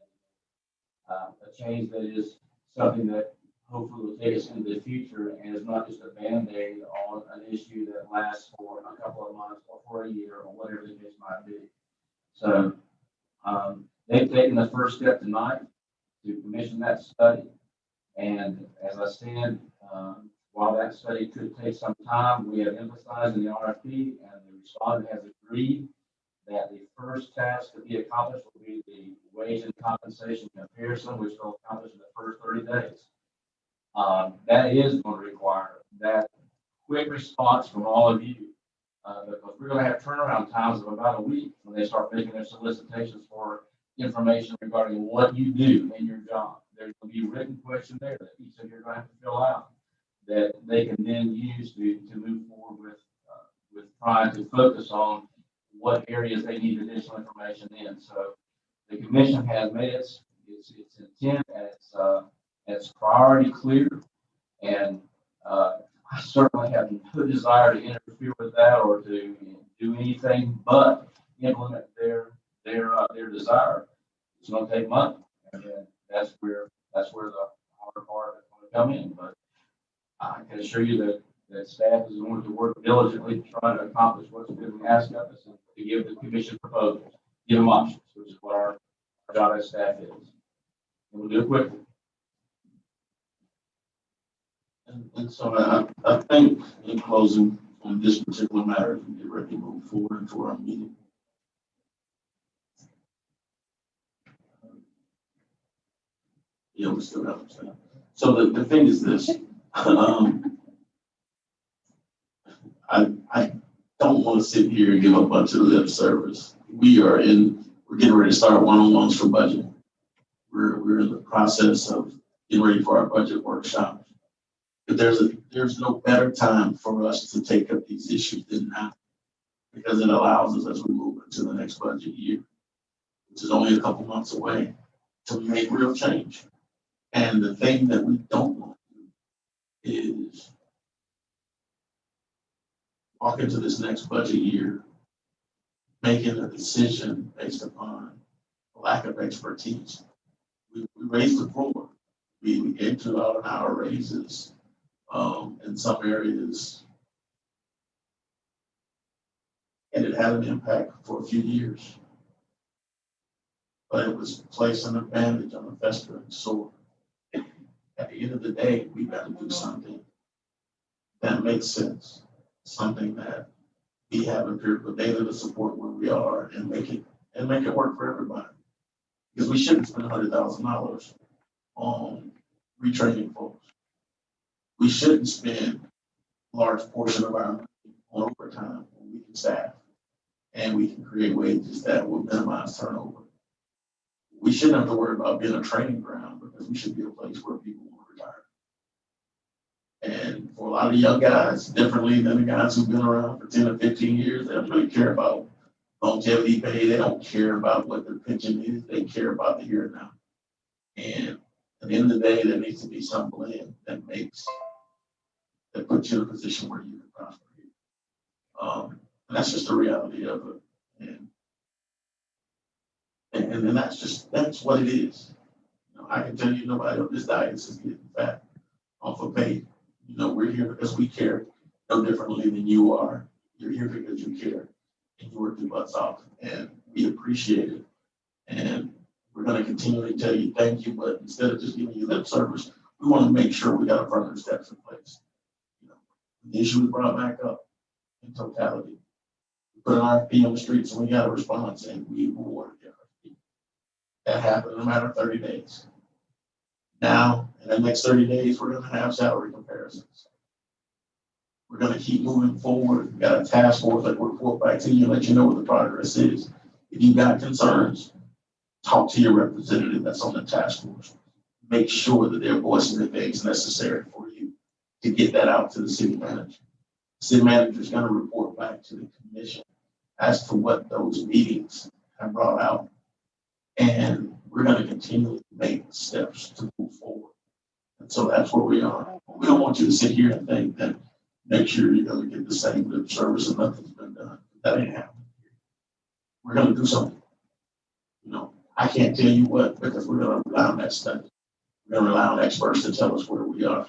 indicated. A change that is something that hopefully will take us into the future and is not just a Band-Aid on an issue that lasts for a couple of months or for a year or whatever the case might be. So they've taken the first step tonight. to commission that study. And as I said, while that study could take some time, we have emphasized in the RFP, and the respondent has agreed that the first task to be accomplished will be the wage and compensation comparison, which will accomplish in the first 30 days. That is going to require that quick response from all of you, because we're going to have turnaround times of about a week when they start making their solicitations for information regarding what you do in your job. There's going to be a written question there that each of you are going to have to fill out that they can then use to move forward with trying to focus on what areas they need additional information in. So the commission has made its intent and its priority clear, and I certainly have no desire to interfere with that or to do anything but implement their desire. It's going to take money, and that's where the hard part is going to come in. But I can assure you that staff is going to work diligently to try to accomplish what's been asked of us and to give the commission proposals, give them options, which is what our job as staff is. And we'll do it quickly. And so I think in closing on this particular matter, we get ready to move forward into our meeting. Yeah, we still have them. So the thing is this, I don't want to sit here and give a bunch of lip service. We're getting ready to start one-on-ones for budget. We're in the process of getting ready for our budget workshop. But there's no better time for us to take up these issues than now, because it allows us, as we move into the next budget year, which is only a couple months away, to make real change. And the thing that we don't want to do is walk into this next budget year making a decision based upon a lack of expertise. We raised the floor. We gave $2 an hour raises. In some areas, and it had an impact for a few years, but it was placing a bandage on a festering sore. At the end of the day, we got to do something that makes sense, something that we have empirical data to support where we are and make it work for everybody. Because we shouldn't spend $100,000 on retraining folks. We shouldn't spend a large portion of our money on overtime when we can staff and we can create wages that will minimize turnover. We shouldn't have to worry about being a training ground, because we should be a place where people want to retire. And for a lot of the young guys, differently than the guys who've been around for 10 or 15 years, they don't really care about longevity pay. They don't care about what their pension is. They care about the here and now. And at the end of the day, there needs to be some blend that puts you in a position where you can prosper. And that's just the reality of it. And that's what it is. I can tell you nobody on this diocese is getting fat off of pay. We're here because we care no differently than you are. You're here because you care and you work your butts off, and we appreciate it. And we're going to continually tell you thank you, but instead of just giving you lip service, we want to make sure we got affirmative steps in place. The issue was brought back up in totality. We put an RFP on the streets and we got a response, and we awarded the RFP. That happened in a matter of 30 days. Now, in the next 30 days, we're going to have salary comparisons. We're going to keep moving forward. We got a task force that will report back to you and let you know what the progress is. If you got concerns, talk to your representative that's on the task force. Make sure that they're voicing the things necessary for you to get that out to the city manager. The city manager is going to report back to the commission as to what those meetings have brought out. And we're going to continually make steps to move forward. And so that's where we are. We don't want you to sit here and think that next year you're going to get the same lip service and nothing's been done. That ain't happening. We're going to do something. I can't tell you what, because we're going to rely on that study. We're going to rely on experts to tell us where we are.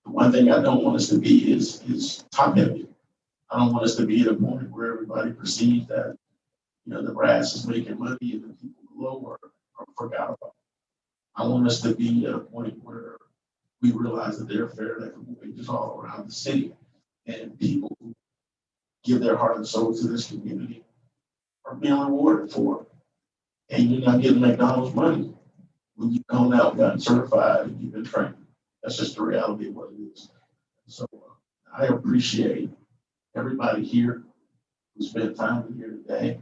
The one thing I don't want us to be is top heavy. I don't want us to be at a point where everybody perceives that, the brass is making money and the people below are forgot about. I want us to be at a point where we realize that there are fair and equitable wages all around the city. And people who give their heart and soul to this community are being rewarded for it. And you're not getting McDonald's money when you've gone out, gotten certified, and you've been trained. That's just the reality of what it is. So I appreciate everybody here who spent time here today.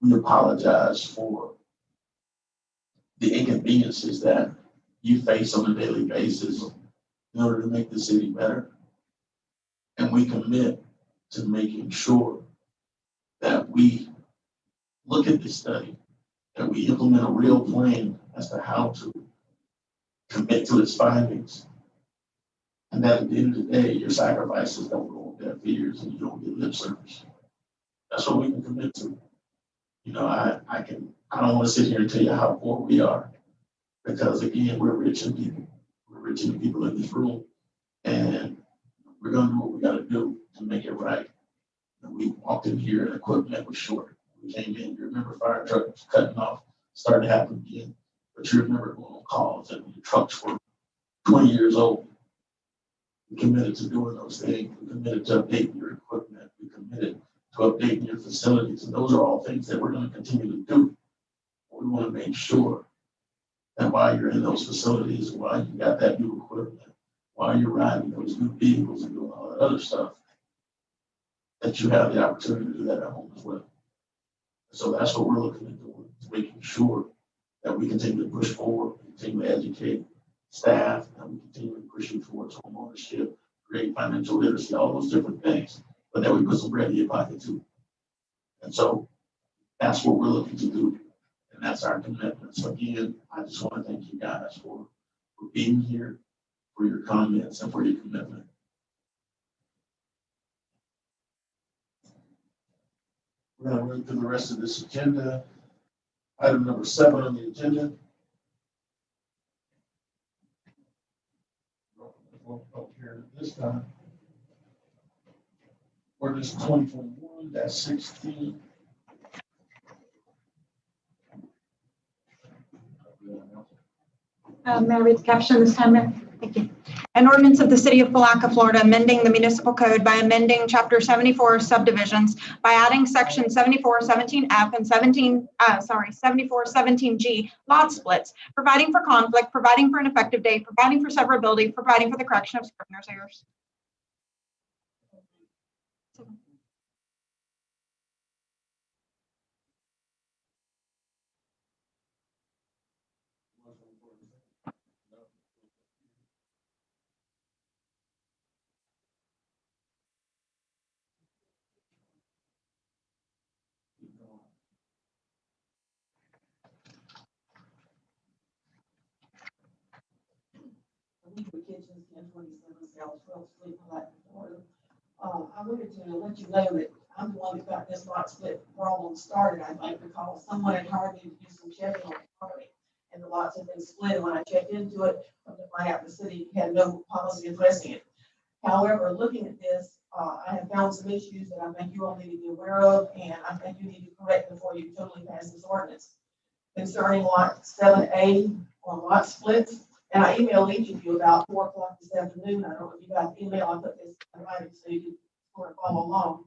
We apologize for the inconveniences that you face on a daily basis in order to make the city better. And we commit to making sure that we look at this study, that we implement a real plan as to how to commit to its findings. And that at the end of the day, your sacrifices don't go on deaf ears and you don't get lip service. That's what we can commit to. You know, I don't want to sit here and tell you how poor we are, because again, we're rich in people. We're rich in the people in this room, and we're going to do what we got to do to make it right. And we walked in here and equipment was short. We came in, you remember fire trucks cutting off, starting to happen again. But you remember going on calls and your trucks were 20 years old. We committed to doing those things. We committed to updating your equipment. We committed to updating your facilities. And those are all things that we're going to continue to do. We want to make sure that while you're in those facilities, while you got that new equipment, while you're riding those new vehicles and doing all that other stuff, that you have the opportunity to do that at home as well. So that's what we're looking at doing, is making sure that we continue to push forward, continue to educate staff, and we continue to push you towards home ownership, create financial literacy, all those different things, but that we put some bread in your pocket too. And so that's what we're looking to do. And that's our commitment. So again, I just want to thank you guys for being here, for your comments, and for your commitment. We're going to run through the rest of this agenda. Item number 7 on the agenda. Here this time. Ordinance 2021-16. May I read the caption this time, Mayor? Thank you. An ordinance of the City of Palatka, Florida, amending the municipal code by amending Chapter 74 subdivisions by adding Section 7417F and 7417G lot splits, providing for conflict, providing for an effective date, providing for severability, providing for the correction of scrivener's errors. Kitchens, 1027 South 12th Street, Placa, Florida. I wanted to let you know that I'm the one that got this lot split problem started, I think, because someone had hired me to do some checking on the property, and the lots had been split. And when I checked into it, come to find out the city had no policy addressing it. However, looking at this, I have found some issues that I think you all need to be aware of, and I think you need to correct before you totally pass this ordinance. Concerning lot 7A on lot splits, and I emailed each of you about 4 o'clock this afternoon. I don't know if you got the email. I put this in writing so you can sort of follow along.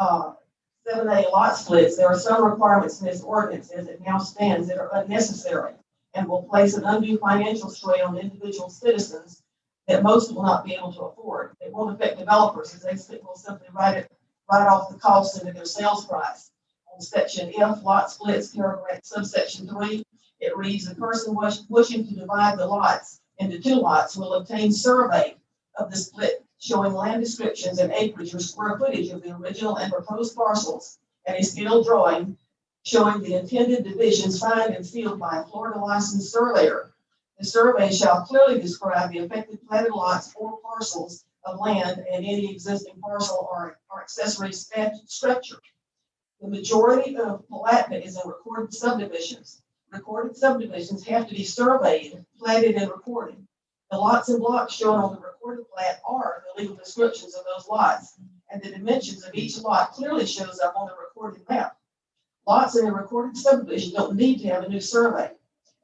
7A lot splits. There are some requirements in this ordinance as it now stands that are unnecessary and will place an undue financial strain on individual citizens that most will not be able to afford. It won't affect developers as they will simply write off the cost into their sales price. On Section F, lot splits, paragraph subsection 3. It reads, the person wishing to divide the lots into 2 lots will obtain survey of the split showing land descriptions and acreage or square footage of the original and proposed parcels, and a scale drawing showing the intended divisions signed and sealed by a Florida licensed surveyor. The survey shall clearly describe the affected platted lots or parcels of land and any existing parcel or accessory structure. The majority of Palatka is in recorded subdivisions. Recorded subdivisions have to be surveyed, platted, and recorded. The lots and blocks shown on the recorded plat are the legal descriptions of those lots, and the dimensions of each lot clearly shows up on the recorded map. Lots in a recorded subdivision don't need to have a new survey.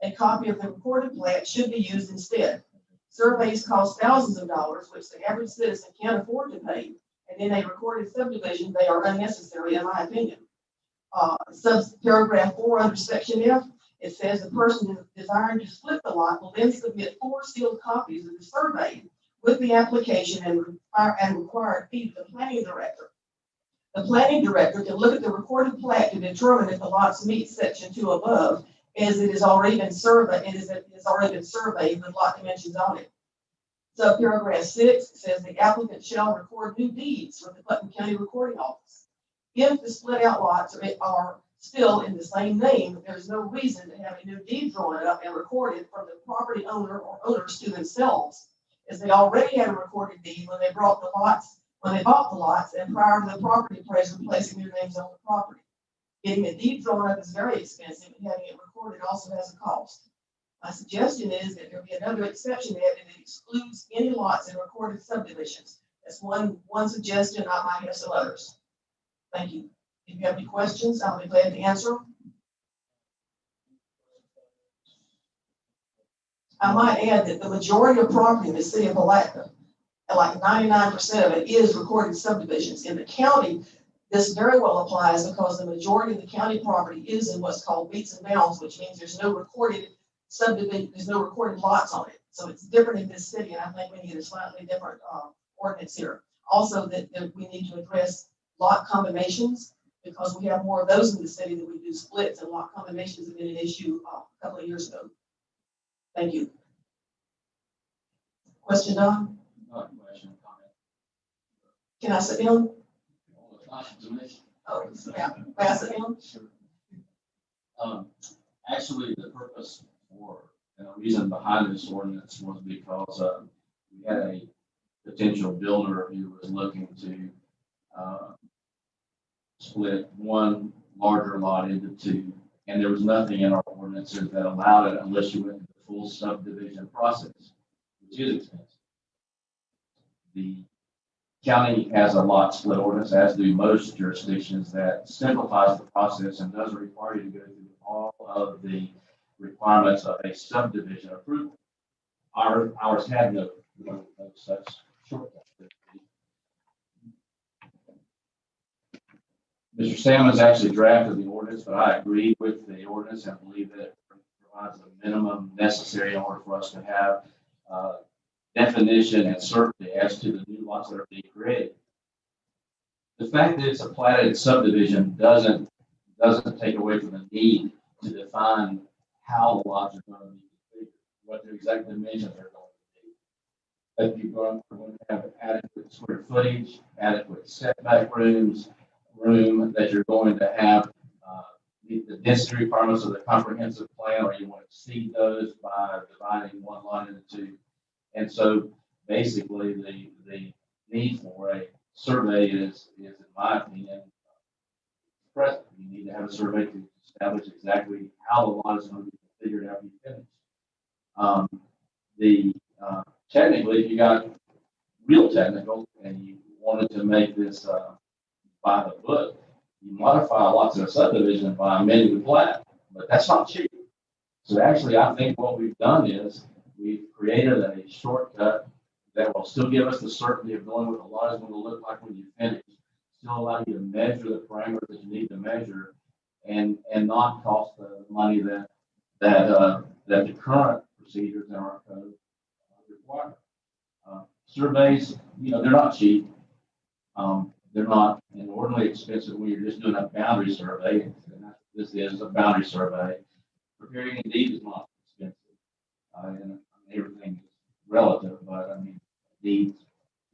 a copy of the recorded plat should be used instead. Surveys cost thousands of dollars, which the average citizen can't afford to pay, and in a recorded subdivision, they are unnecessary, in my opinion. Paragraph 4 under section F, it says the person desiring to split the lot will then submit 4 sealed copies of the survey with the application and required fee to the planning director. The planning director can look at the recorded plat to determine if the lots meet section 2 above, as it has already been surveyed. It has already been surveyed with lot dimensions on it. Paragraph 6 says the applicant shall record new deeds with the Putnam County Recording Office. If the split out lots are still in the same name, there's no reason to have a new deed drawn up and recorded from the property owner or owners to themselves, as they already had a recorded deed when they bought the lots and prior to the property appraiser placing their names on the property. Getting a deed drawn up is very expensive, and having it recorded also has a cost. My suggestion is that there be another exception added that excludes any lots in recorded subdivisions. That's one suggestion. I might have some others. Thank you. If you have any questions, I'll be glad to answer. I might add that the majority of property in the city of Palatka, and like 99% of it, is recorded subdivisions. In the county, this very well applies because the majority of the county property is in what's called beats and bounds, which means there's no recorded subdivision, there's no recorded lots on it. So it's different in this city, and I think we need a slightly different ordinance here. Also, that we need to address lot combinations, because we have more of those in the city than we do splits, and lot combinations have been an issue a couple of years ago. Thank you. Question, Don? Not a question, comment. Can I sit down? Oh, Yeah. May I sit down? Sure. Actually, the purpose for and the reason behind this ordinance was because we had a potential builder who was looking to split one larger lot into 2, and there was nothing in our ordinances that allowed it unless you went through the full subdivision process, which is expensive. The county has a lot split ordinance, as do most jurisdictions, that simplifies the process and doesn't require you to go through all of the requirements of a subdivision approval. Ours had no such shortcut. Mr. Salmons actually drafted the ordinance, but I agree with the ordinance and believe that it provides the minimum necessary in order for us to have definition and certainty as to the new lots that are being created. The fact that it's a platted subdivision doesn't take away from the need to define how the lots are going to be configured, what their exact dimensions are going to be. That you're going to have adequate square footage, adequate setback room that you're going to have the density requirements of the comprehensive plan, or you want to exceed those by dividing one lot into 2. And so basically the need for a survey is in my opinion, present. You need to have a survey to establish exactly how the lot is going to be configured after you finish. Technically, if you got real technical and you wanted to make this by the book, you modify lots of subdivision by amending the plat, but that's not cheap. So actually, I think what we've done is we've created a shortcut that will still give us the certainty of knowing what the lot is going to look like when you finish, still allow you to measure the parameters that you need to measure, and not cost the money that the current procedures in our code require. Surveys, they're not cheap. They're not inordinately expensive when you're just doing a boundary survey. And this is a boundary survey. Preparing a deed is not expensive. And everything is relative, but I mean, deeds,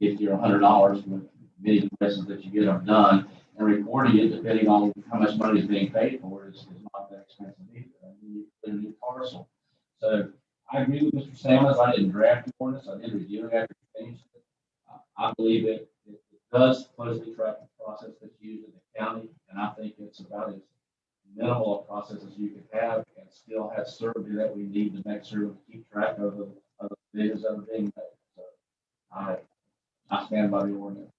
$50 or $100 with many places that you get them done, and recording it, depending on how much money is being paid for, is not that expensive either. I mean, you put a new parcel. So I agree with Mr. Salmons. I didn't draft the ordinance. I did review it after we finished it. I believe it does closely track the process that's used in the county, and I think it's about as minimal a process as you could have and still have certainty that we need to make sure we keep track of the bids that are being made. So I stand by the ordinance.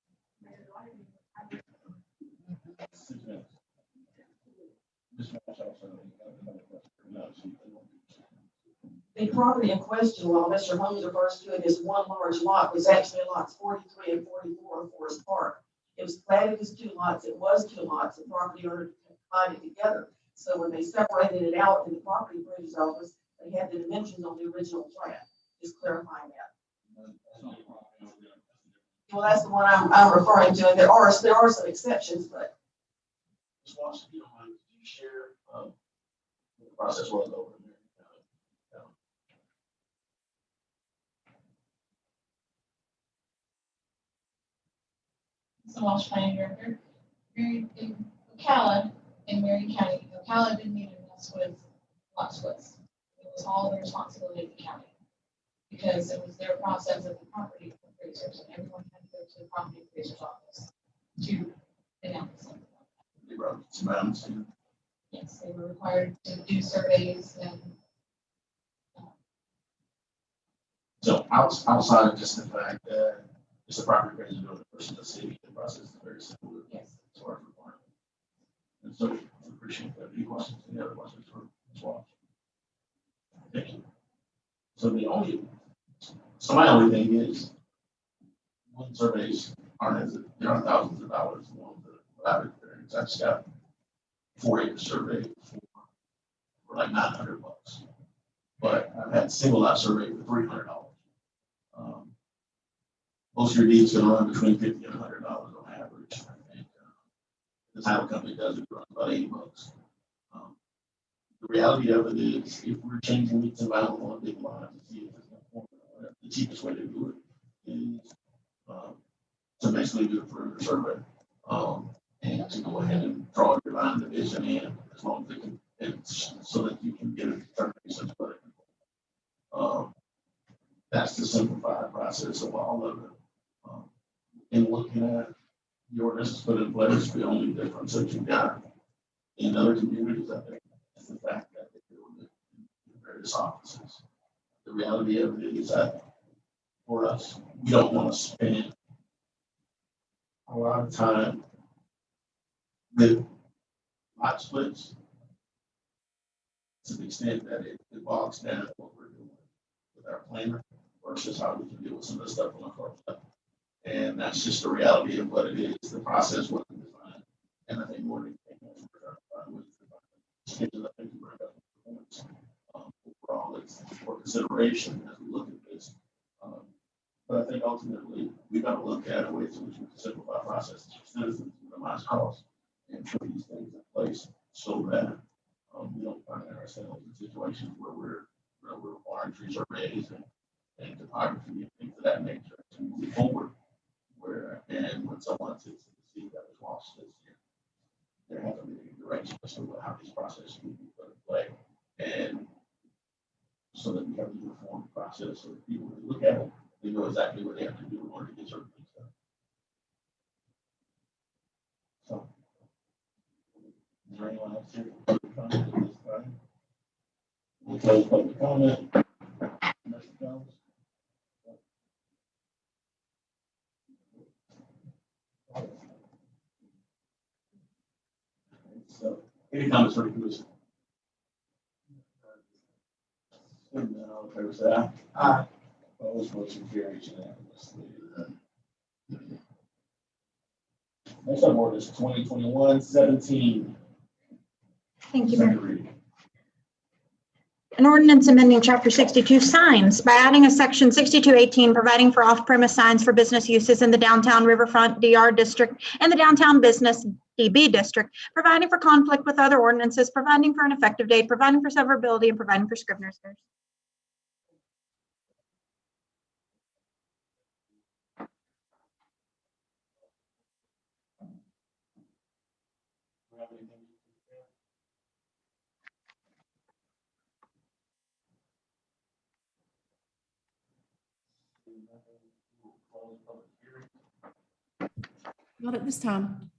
The property in question, while Mr. Holmes refers to it as one large lot, was actually lots 43 and 44 in Forest Park. It was platted as two lots. It was two lots. The property owner combined it together. So when they separated it out in the property appraiser's office, they had the dimensions on the original plat. Just clarifying that. Well, that's the one I'm referring to, and there are some exceptions, but. Ms. Watson, if you don't mind, could you share what the process was over there? So Walsh Planning Director, Ocala in Marion County, Ocala didn't need to mess with lot splits. It was all the responsibility of the county. Because it was their process of the property appraisers, and everyone had to go to the property appraiser's office to announce something. They brought some items in. Yes, they were required to do surveys and. So outside of just the fact that it's a property appraiser doing the person in the city, the process is very simple. Yes. As far as requirement. And so I appreciate that. Any questions, any other questions for Ms. Walsh? Thank you. So my only thing is, one surveys there are thousands of dollars on the lab experience. I just got 4-acre survey for like $900. But I've had single lot survey for $300. Most of your deeds gonna run between $50 and $100 on average. I think the title company does it run about $80. The reality of it is, if we're changing meets and bounds on a big line to see if it's going to form, the cheapest way to do it is to basically do a perimeter survey, and to go ahead and draw your line division in as long as it can, so that you can get a determination of it. That's the simplified process of all of it. In looking at the ordinance put in place, the only difference that you got in other communities, I think, is the fact that they do it in various offices. The reality of it is that for us, we don't want to spend a lot of time with lot splits to the extent that it bogs down what we're doing with our planner versus how we can deal with some of the stuff on the car. And that's just the reality of what it is. The process wasn't designed. And I think more than anything else, we're trying to find ways to find it. I think you bring up the points. Overall, it's for consideration as we look at this. But I think ultimately, we've got to look at ways in which we can simplify processes for citizens, minimize costs, and put these things in place so that we don't find ourselves in situations where we're requiring tree surveys and topography and things of that nature to move forward. And when someone sits in the seat that was lost this year, there hasn't been any direction as to how these processes will be put in play. And so that we have a uniform process so that people, when they look at it, they know exactly what they have to do in order to get certain things done. So, is there anyone else here for public comment at this time? We'll close public comment. Mr. Jones? So, any comments from the commission? All in favor, say aye. Aye. Opposed, motion carries unanimously. Next up, ordinance 2021-17. Thank you, Second Mayor. reading. An ordinance amending Chapter 62 signs by adding a section 6218 providing for off-premise signs for business uses in the downtown Riverfront DR district and the downtown business DB district, providing for conflict with other ordinances, providing for an effective date, providing for severability, and providing for scrivener's errors. Not at this time.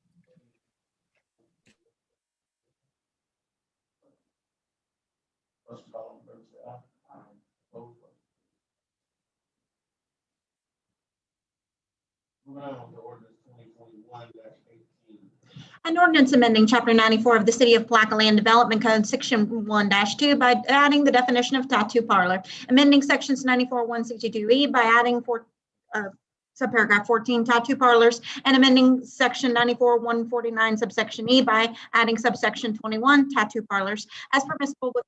Moving on to ordinance 2021-18. An ordinance amending Chapter 94 of the City of Placa Land Development Code, Section 1-2, by adding the definition of tattoo parlor, amending Sections 94-162E by adding subparagraph 14 tattoo parlors, and amending Section 94-149 subsection E by adding subsection 21 tattoo parlors as permissible with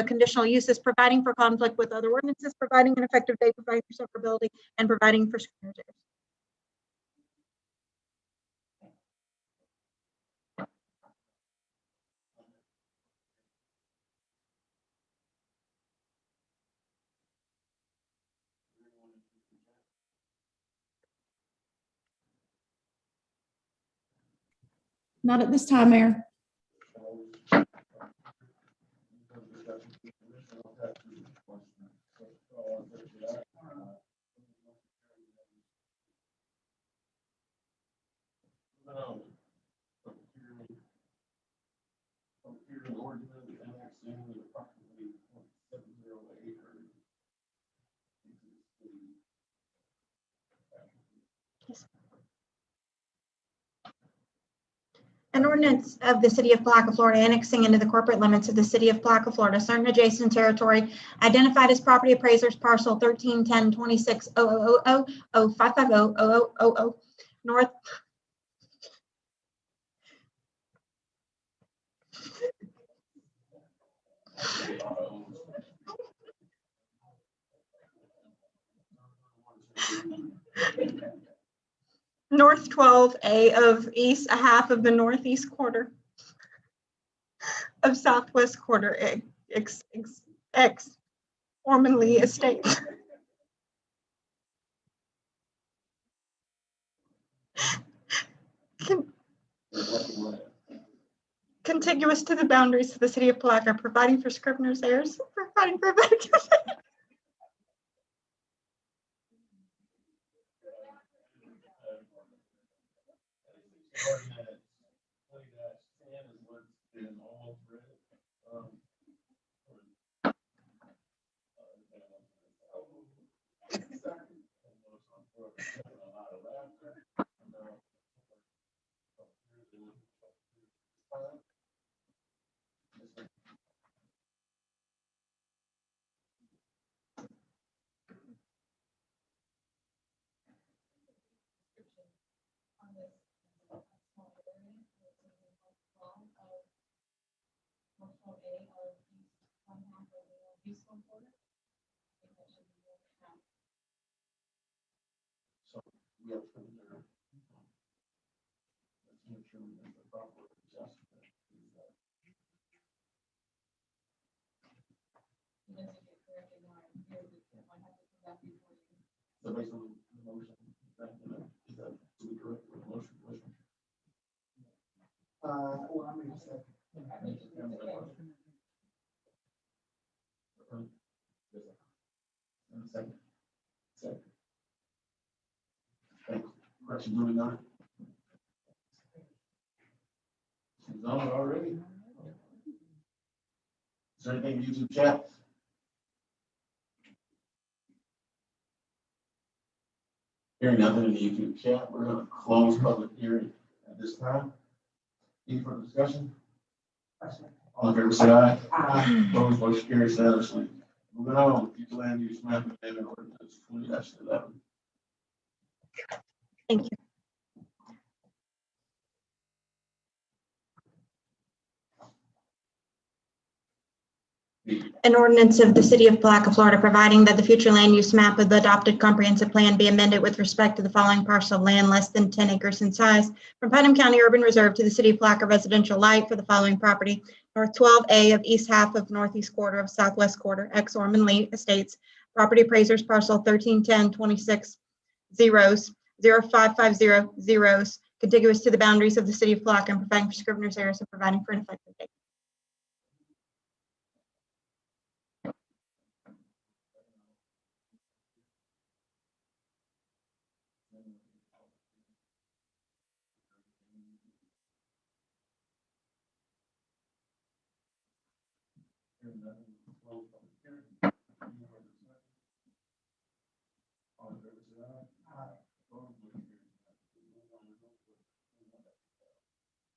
conditional uses, providing for conflict with other ordinances, providing an effective date, providing for severability, and providing for scrivener's errors. Not at this time, Mayor. An ordinance of the City of Placa, Florida, annexing into the corporate limits of the City of Placa, Florida, certain adjacent territory identified as property appraisers parcel 1310260005500000 north. North 12A of east, a half of the northeast quarter of southwest quarter X, formerly estate. Contiguous to the boundaries of the City of Placa, providing for scrivener's errors, providing for So we have to let's make sure we make the proper adjustment. So based on the motion, is that to be correct with the motion? Well, I mean, so, Second. Thanks. Questions moving on? She's on it already. Is there anything in YouTube chat? Hearing nothing in the YouTube chat, we're going to close public hearing at this time. Any further discussion? All in favor, say aye. Aye. Opposed, motion carries unanimously. Moving on, future land use map amendment ordinance 20-11. Thank you. An ordinance of the City of Placa, Florida, providing that the future land use map of the adopted comprehensive plan be amended with respect to the following parcel of land less than 10 acres in size from Putnam County Urban Reserve to the City of Placa Residential Light for the following property: North 12A of east half of northeast quarter of southwest quarter, ex Ormond Lee Estates, property appraisers parcel 13102600055000, contiguous to the boundaries of the City of Placa, and providing for scrivener's errors and providing for an effective date.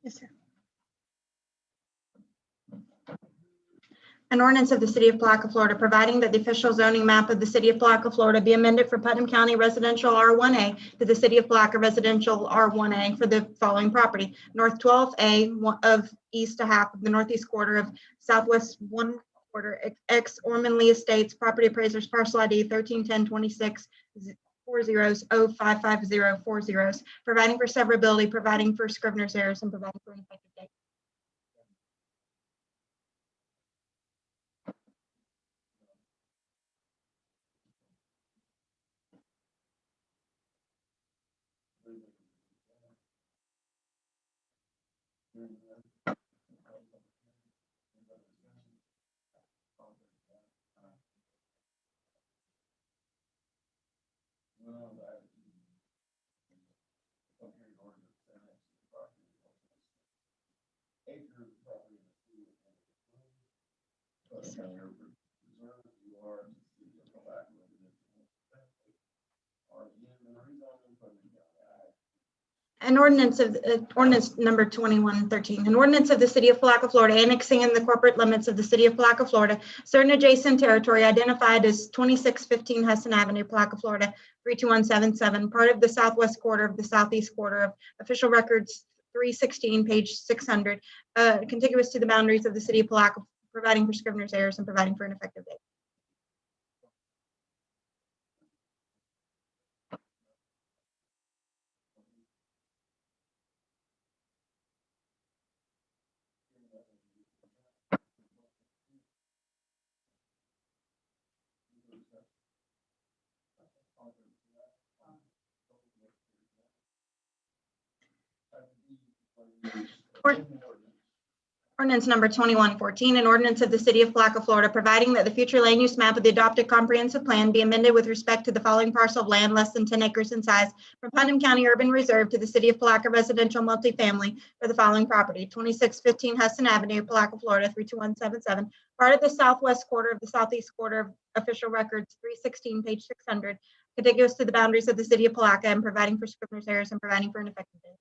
Yes, sir. An ordinance of the City of Placa, Florida, providing that the official zoning map of the City of Placa, Florida be amended for Putnam County Residential R1A to the City of Placa Residential R1A for the following property: North 12A of east a half of the northeast quarter of Southwest 1/4 X Ormond Lee Estates, property appraisers parcel ID 131026 40055040, providing for severability, providing for Scrivener's errors, and providing for an effective date. An ordinance of, ordinance number 2113, an ordinance of the City of Palatka, Florida, annexing in the corporate limits of the City of Palatka, Florida, certain adjacent territory identified as 2615 Hudson Avenue, Palatka, Florida, 32177, part of the southwest quarter of the southeast quarter of official records 316, page 600, contiguous to the boundaries of the City of Palatka, providing for Scrivener's errors and providing for an effective date. Ordinance number 2114, an ordinance of the City of Placa, Florida, providing that the future land use map of the adopted comprehensive plan be amended with respect to the following parcel of land less than 10 acres in size from Putnam County Urban Reserve to the City of Placa Residential Multifamily for the following property: 2615 Hudson Avenue, Placa, Florida, 32177, part of the southwest quarter of the southeast quarter of official records 316, page 600, contiguous to the boundaries of the City of Placa, and providing for Scrivener's errors and providing for an effective date.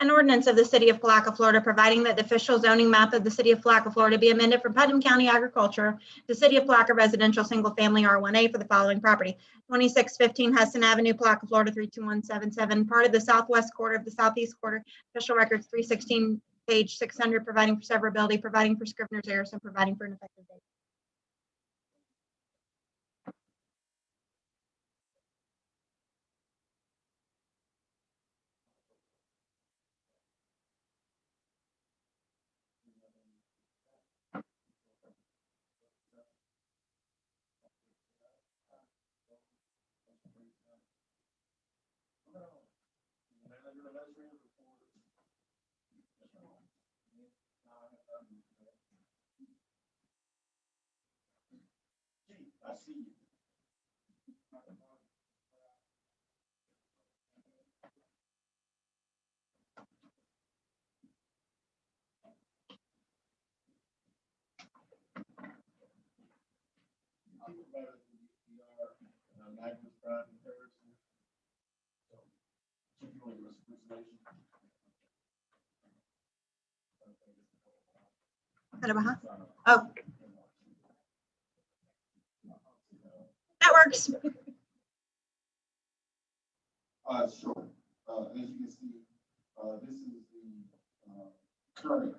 An ordinance of the City of Placa, Florida, providing that the official zoning map of the City of Placa, Florida be amended from Putnam County Agriculture to City of Placa Residential Single Family R1A for the following property: 2615 Hudson Avenue, Placa, Florida, 32177, part of the southwest quarter of the southeast quarter, official records 316, page 600, providing for severability, providing for Scrivener's errors, and providing for an effective date. I see you. Oh, that works. Sure. As you can see, this is the current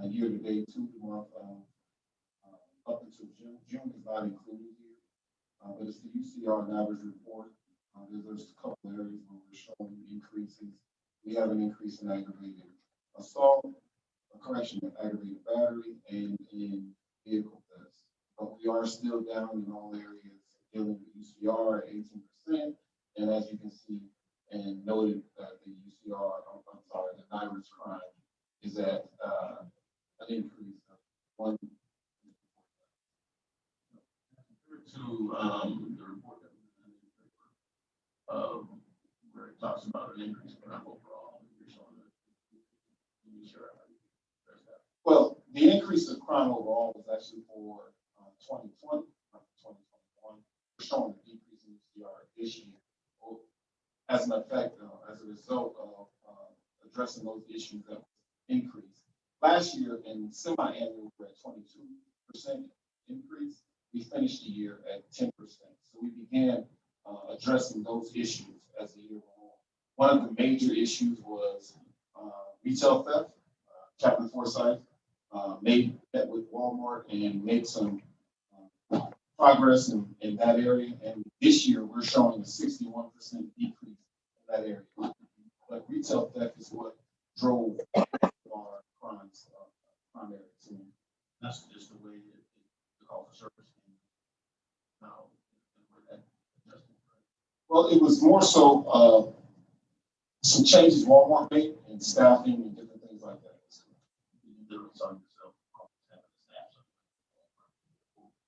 year-to-date 2 month up until June. June is not included here, but it's the UCR and average report. There's a couple areas where we're showing increases. We have an increase in aggravated assault, aggravated battery, and in vehicle thefts. But we are still down in all areas dealing with UCR at 18%. And as you can see, and noted that the UCR, the NIRS crime is at an increase of talks about an increase in crime overall. You're showing that. Sure. Well, the increase of crime overall was actually for 2020, 2021. We're showing a decrease in CR this year. As an effect, as a result of addressing those issues that increased. Last year in semi-annual, we're at 22% increase. We finished the year at 10%. So we began addressing those issues as the year went on. One of the major issues was retail theft. Captain Forsyth met with Walmart and made some progress in that area. And this year we're showing a 61% decrease in that area. But retail theft is what drove our crimes, crime areas. That's just the way the call for service. Now, well, it was more so some changes Walmart made in staffing and different things like that.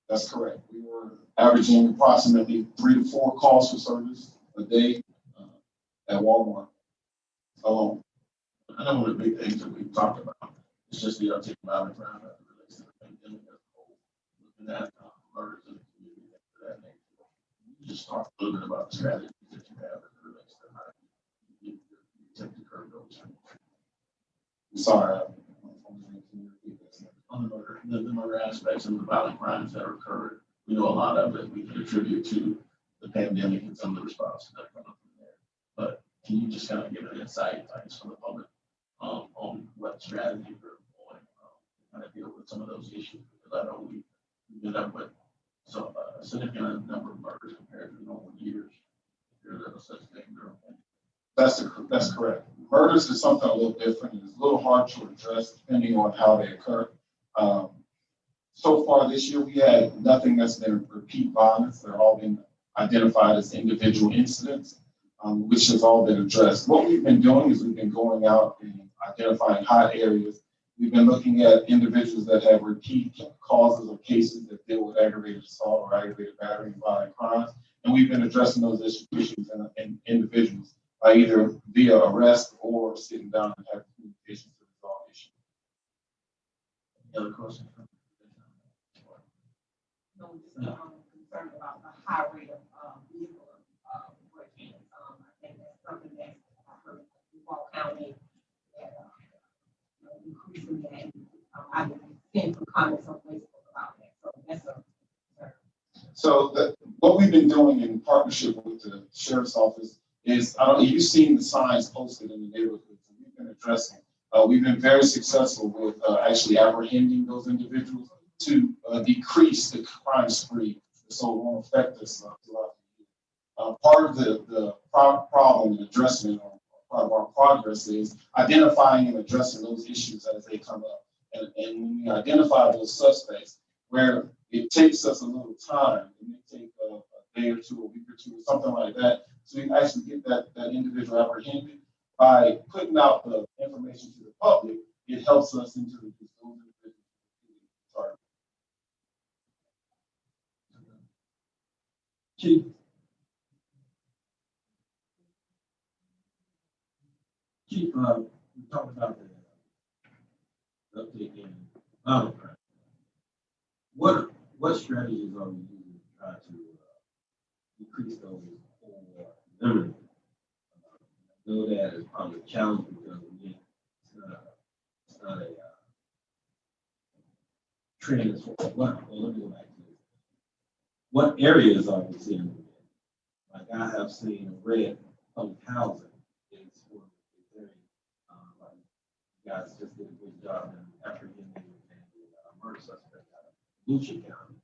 That's correct. We were averaging approximately 3 to 4 calls for service a day at Walmart alone. I know one of the big things that we've talked about is just the uptick in violent crime as it relates to the pandemic as a whole. Looking at murders in the community and that nature. You just talk a little bit about the strategies that you have as it relates to how you attempt to curb those. Sorry. On the murder aspects and the violent crimes that occurred, we know a lot of it we can attribute to the pandemic and some of the responses that come up from there. But can you just kind of give an insight, I guess, from the public on what strategy you're employing, kind of deal with some of those issues? Because I know we ended up with a significant number of murders compared to normal years. There's no such thing. That's correct. Murders is something a little different. It's a little hard to address depending on how they occur. So far this year, we had nothing that's been repeat violence. They're all been identified as individual incidents, which has all been addressed. What we've been doing is we've been going out and identifying hot areas. We've been looking at individuals that have repeat causes or cases that deal with aggravated assault or aggravated battery and violent crimes. And we've been addressing those issues in individuals by either via arrest or sitting down and having communications to resolve issues. Any other questions? No, just concerned about the high rate of vehicle break-ins. I think that's something that I heard in Wall County that increasing that. I've been seeing some comments on Facebook about that. So that's a concern. So what we've been doing in partnership with the sheriff's office is, you've seen the signs posted in the neighborhoods, and we've been addressing. We've been very successful with actually apprehending those individuals to decrease the crime spree, so it won't affect us throughout the year. Part of the problem in addressing it, or part of our progress, is identifying and addressing those issues as they come up. And when we identify those suspects, where it takes us a little time, it may take a day or two, a week or two, or something like that, so we actually get that individual apprehended. By putting out the information to the public, it helps us into the Chief. Chief, we talked about the uptake in violent crime. What strategies are we using to try to increase those or limit them? I know that is probably a challenge because it's not a trend as far as well, let me go back to this. What areas are we seeing? Like I have seen red public housing is one of the very, like you guys just did a good job in apprehending and murder suspect out of Lucia County.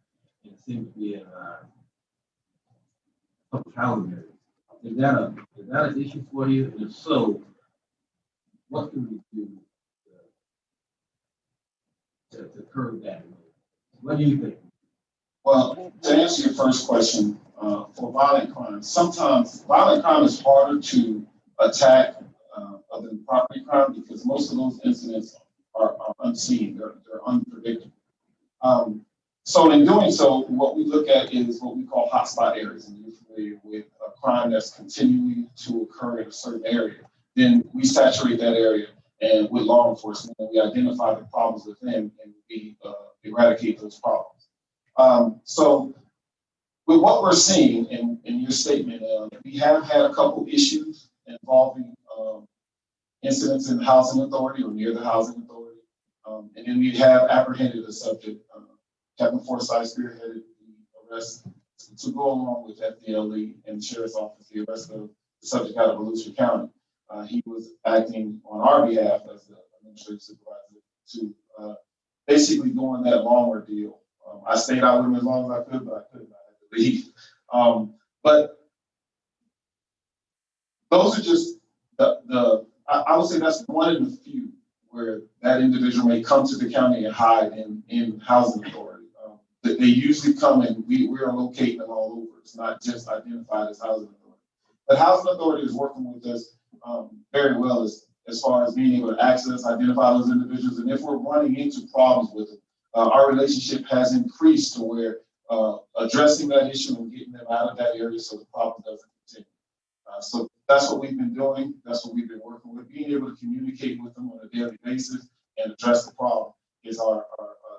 And it seems to be in public housing areas. Is that an issue for you? And if so, what can we do to curb that? What do you think? Well, to answer your first question, for violent crime, sometimes violent crime is harder to attack other than property crime because most of those incidents are unseen, they're unpredictable. So in doing so, what we look at is what we call hotspot areas, and you're familiar with a crime that's continuing to occur in a certain area. Then we saturate that area and with law enforcement, and we identify the problems within, and we eradicate those problems. So with what we're seeing in your statement, we have had a couple issues involving incidents in the housing authority or near the housing authority. And then we have apprehended a subject. Captain Forsyth spearheaded the arrest to go along with FDLE and the Sheriff's Office, the arrest of the subject out of Volusia County. He was acting on our behalf as the administrative supervisor to basically go on that long ordeal. I stayed out with him as long as I could, but I couldn't. I had to leave. But those are just I would say that's one of the few where that individual may come to the county and hide in housing authority. They usually come and we are locating them all over. It's not just identified as housing authority. But housing authority is working with us very well as far as being able to access, identify those individuals. And if we're running into problems with them, our relationship has increased to where addressing that issue and getting them out of that area so the problem doesn't continue. So that's what we've been doing. That's what we've been working with. Being able to communicate with them on a daily basis and address the problem is our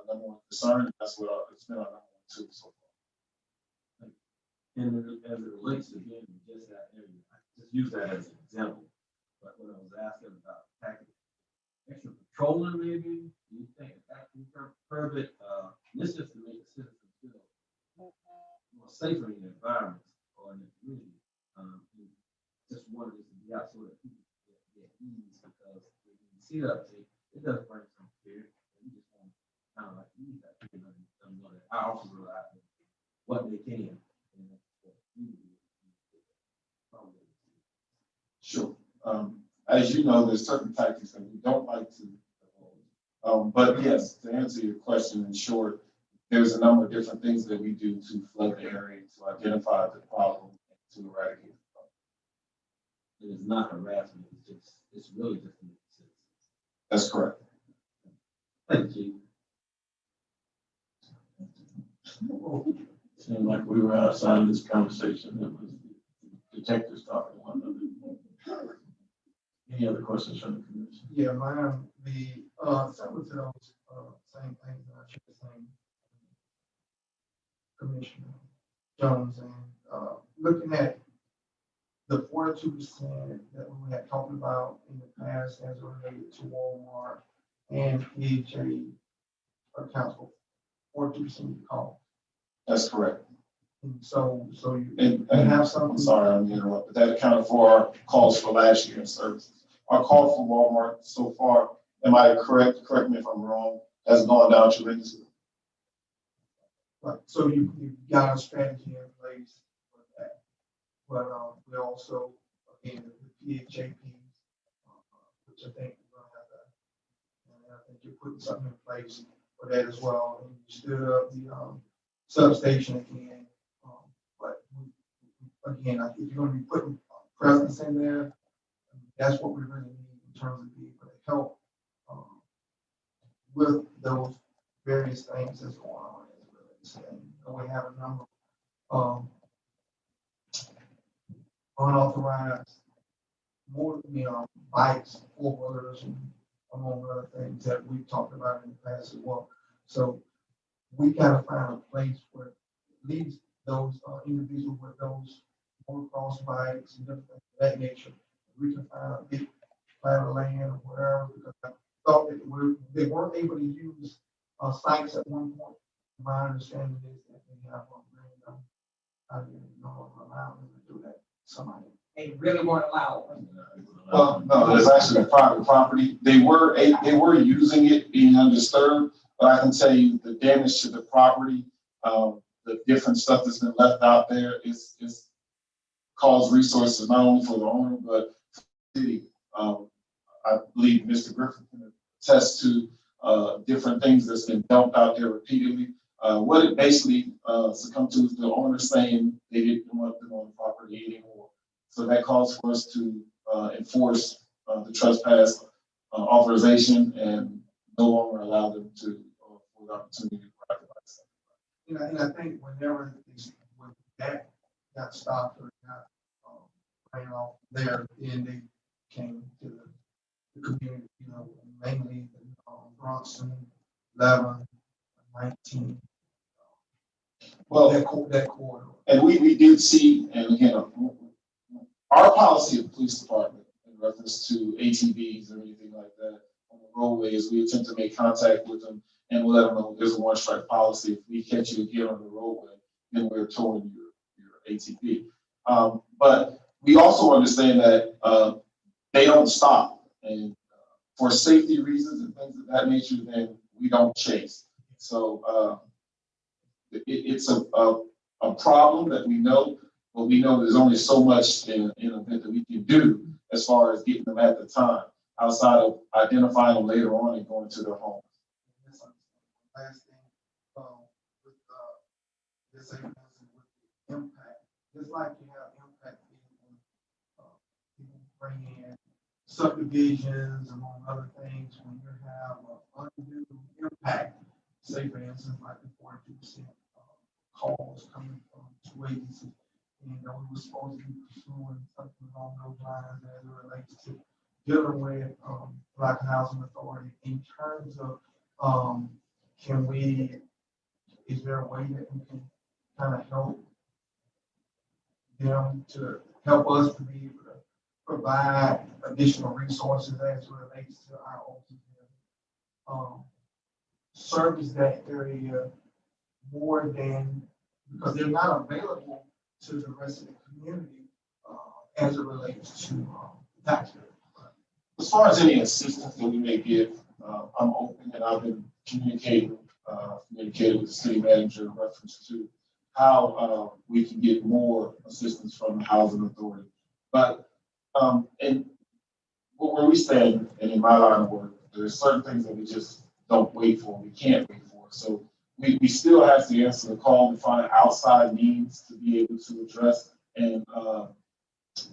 number one concern. That's what it's been our number one too so far. And as it relates to being just that area, I just use that as an example. But when I was asking about extra patrolling, maybe, do you think that can curb it? This is to make the citizens feel more safer in the environment or in the community. Just wanted it to be out so that people get ease because when you see that uptake, it does bring some fear. And you just want to kind of like ease that fear and let them know that our officers are out there, what they can. Sure. As you know, there's certain tactics that we don't like to avoid. But yes, to answer your question in short, there's a number of different things that we do to flood the area, to identify the problem, and to eradicate the problem. It is not harassment, it's really just the citizens. That's correct. Thank you. Seemed like we were outside of this conversation. It was the detectives talking one another. Any other questions from the commission? Yeah, mine, similar to those, same things that I should be saying. Commissioner Jones, and looking at the 42% that we had talked about in the past as related to Walmart and PHA accounts for 42% of the call. That's correct. And so you And have something. I'm sorry, I'm interrupted. That accounted for our calls for last year in services. Our call for Walmart so far, am I correct? Correct me if I'm wrong, has gone down tremendously. Right. So you got a strategy in place for that. But we also, again, the PHA piece, which I think we're gonna have that. And I think you're putting something in place for that as well. And you stood up the substation again. But again, I think you're gonna be putting presence in there. That's what we really need in terms of being able to help with those various things that's going on. And we have a number of unauthorized bikes, four-wheelers, and among other things that we've talked about in the past as well. So we gotta find a place where leaves those individuals with those motocross bikes and different things of that nature. We can find a big plat of land or wherever, because I thought that they weren't able to use sites at one point. My understanding is that they have I didn't know allowed them to do that. Somebody. They really weren't allowed. Well, no, it's actually a private property. They were using it being undisturbed, but I can tell you the damage to the property, the different stuff that's been left out there is caused resources not only for the owner but for the city. I believe Mr. Griffin can attest to different things that's been dumped out there repeatedly. What it basically succumbed to is the owner saying they didn't want them on the property anymore. So that calls for us to enforce the trespass authorization and no longer allow them to for the opportunity to practice. And I think whenever when that got stopped or got ran off there, then they came to the community, mainly Bronson, 11, 19. Well, that corridor. And we did see, and again, our policy of the police department in reference to ATVs or anything like that on the roadway is we attempt to make contact with them and we'll let them know there's a one strike policy. If we catch you again on the roadway, then we're towing your ATV. But we also understand that they don't stop, and for safety reasons and things of that nature, then we don't chase. So it's a problem that we know, but we know there's only so much in an event that we can do as far as getting them at the time, outside of identifying them later on and going to their homes. Last thing, with this with the impact, just like you have impact people bring in subdivisions among other things, when you have an undue impact, say for instance, like the 42% calls coming from 2 agencies, and we were supposed to be pursuing something along those lines as it relates to dealing with Placa Housing Authority in terms of is there a way that we can kind of help them to help us to be able to provide additional resources as it relates to our ultimate service that area more than, because they're not available to the rest of the community as it relates to taxpayers. As far as any assistance that we may give, I'm open, and I've been communicating with the city manager in reference to how we can get more assistance from the housing authority. But and where we stand, and in my line of work, there's certain things that we just don't wait for. We can't wait for. So we still have to answer the call and find outside means to be able to address and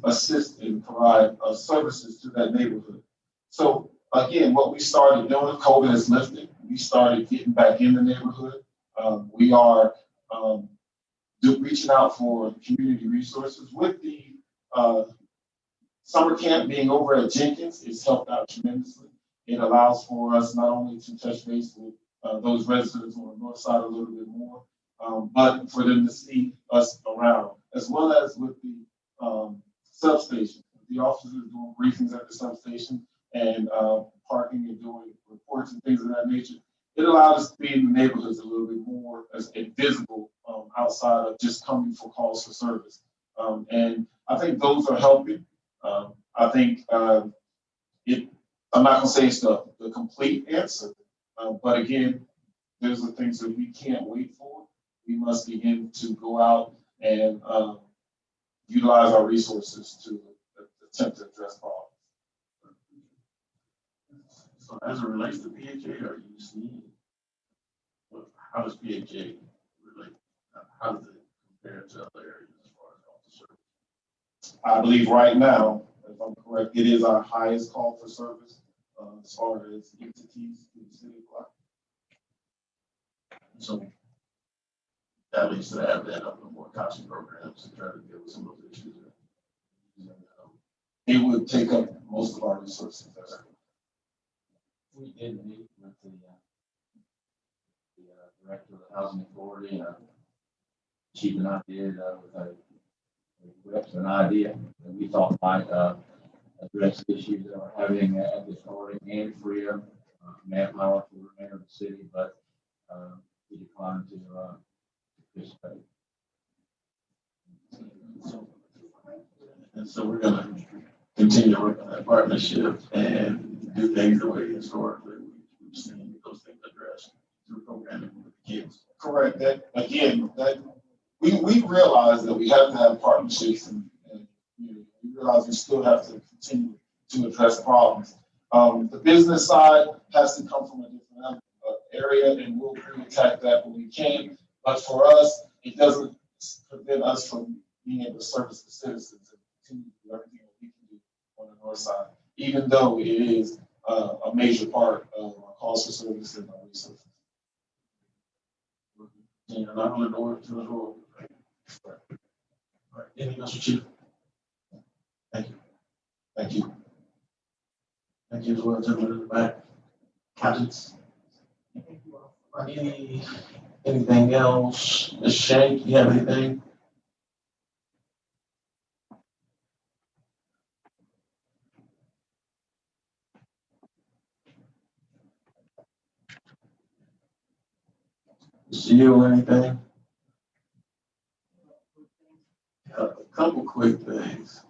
assist and provide services to that neighborhood. So again, what we started doing, COVID has lifted. We started getting back in the neighborhood. We are reaching out for community resources. With the summer camp being over at Jenkins, it's helped out tremendously. It allows for us not only to touch base with those residents on the north side a little bit more, but for them to see us around, as well as with the substation. The officers are doing briefings at the substation and parking and doing reports and things of that nature. It allowed us to be in the neighborhoods a little bit more as visible outside of just coming for calls for service. And I think those are helping. I think I'm not going to say it's the complete answer, but again, there's the things that we can't wait for. We must begin to go out and utilize our resources to attempt to address problems. So as it relates to PHA, are you seeing, how does PHA relate? How does it compare to other areas as far as call for service? I believe right now, if I'm correct, it is our highest call for service as far as entities in the city of Placa. So that leads to the advent of more coaching programs to try to deal with some of those issues. It would take up most of our resources. We did meet with the director of the housing authority, chief, and I did with an idea that we thought might address the issues that we're having at this authority and free up manpower for the remainder of the city, but we declined to participate. And so we're going to continue to work on that partnership and do things the way historically we've seen those things addressed through programming with the kids. Correct. That again, that we realize that we have to have partnerships, and we realize we still have to continue to address problems. The business side has to come from a different area, and we'll attack that when we can. But for us, it doesn't prevent us from being able to service the citizens and continue to do everything that we can do on the north side, even though it is a major part of our calls for service and our resources. And knock on the door to the door. All right, anything else, Chief? Thank you. Thank you. Thank you as well, gentlemen in the back. Captains. Anything else? Ms. Shank, you have anything? Mr. You, anything? A couple quick things.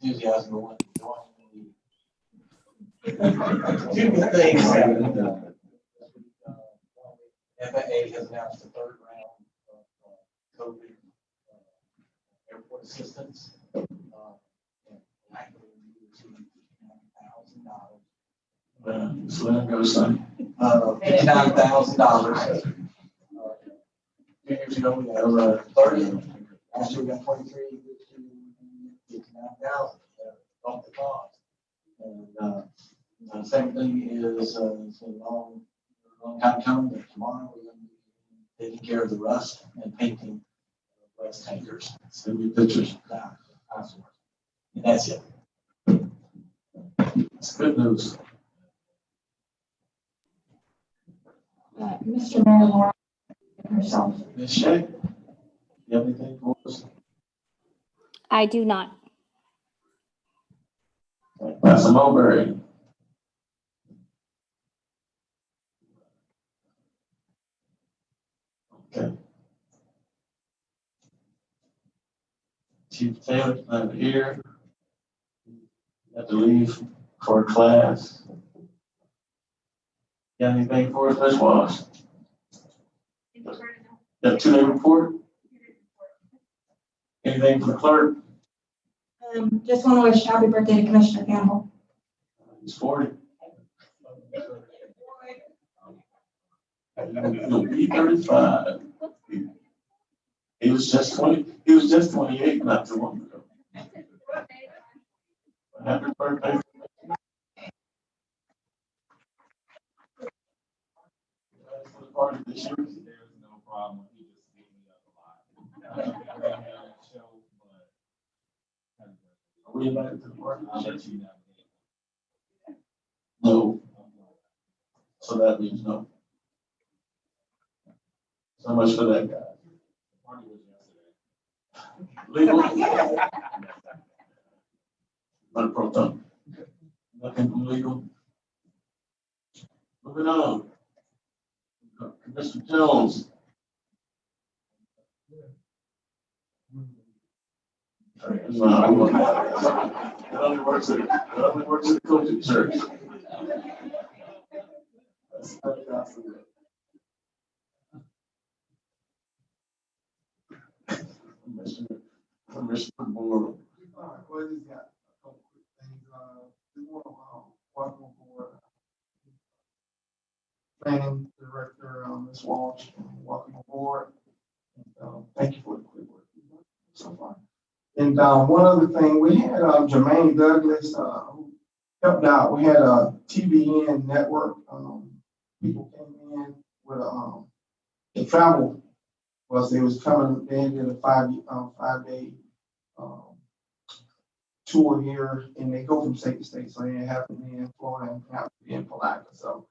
Enthusiasm of what two things happened. FAA has announced the third round of COVID airport assistance. And likely we received $59,000. So there goes, son. $59,000. 2 years ago, we had 30. Last year, we got 23. This year, we got 59,000. Off the cost. And same thing is it's a long time coming, but tomorrow we're going to be taking care of the rust and painting rust tankers. Send me pictures. And that's it. It's good news. Mr. Mayor, Laura, herself. Ms. Shank, you have anything for us? I do not. Pastor Mulberry. Okay. Chief Taylor's not here. You have to leave for class. Got anything for us, Ms. Walsh? Got a 2-day report? Anything from the clerk? Just want to wish happy birthday to Commissioner Campbell. He's 40. He'll be 35. He was just 20. He was just 28 not too long ago. Happy birthday. For the party this year. There's no problem. He just beat me up a lot. Are we invited to the party? I'll let you know. No. So that means no. So much for that guy. The party was yesterday. Legal? Not pro tem. Nothing legal. Moving on. Mr. Jones. It only works at the coaching church. Commissioner Moore. Well, I just got a couple quick things. Just want to welcome aboard planning director, Ms. Walsh. Welcome aboard. And, thank you for the quick work you've done so far. And one other thing, we had Jermaine Douglas who helped out. We had a TBN network. People came in with the travel was they was coming. They did a 5-day tour here, and they go from state to state. So they happened in Florida and happened in Palatka. So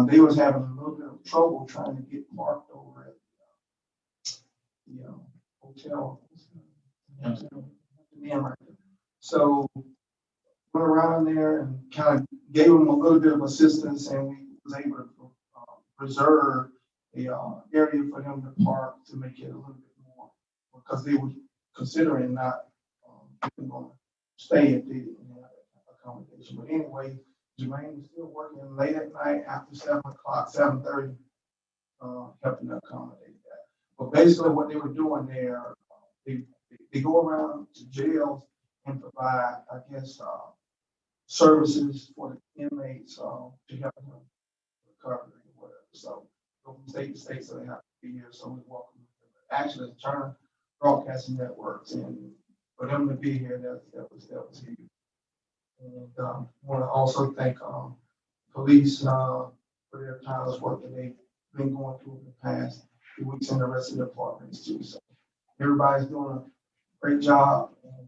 they was having a little bit of trouble trying to get parked over at the hotel. So went around there and kind of gave them a little bit of assistance, and we was able to reserve a area for them to park to make it a little bit more, because they were considering not even going to stay if they didn't have accommodation. But anyway, Jermaine was still working late at night after 7 o'clock, 7:30, helping to accommodate that. But basically what they were doing there, they go around to jails and provide, I guess, services for the inmates to help them recover or whatever. So go from state to state, so they have to be here. So we welcome them. Actually, Turner Broadcasting Networks, and for them to be here, that was huge. And want to also thank police, for their tireless work that they've been going through in the past few weeks, and the rest of the departments too. So everybody's doing a great job, and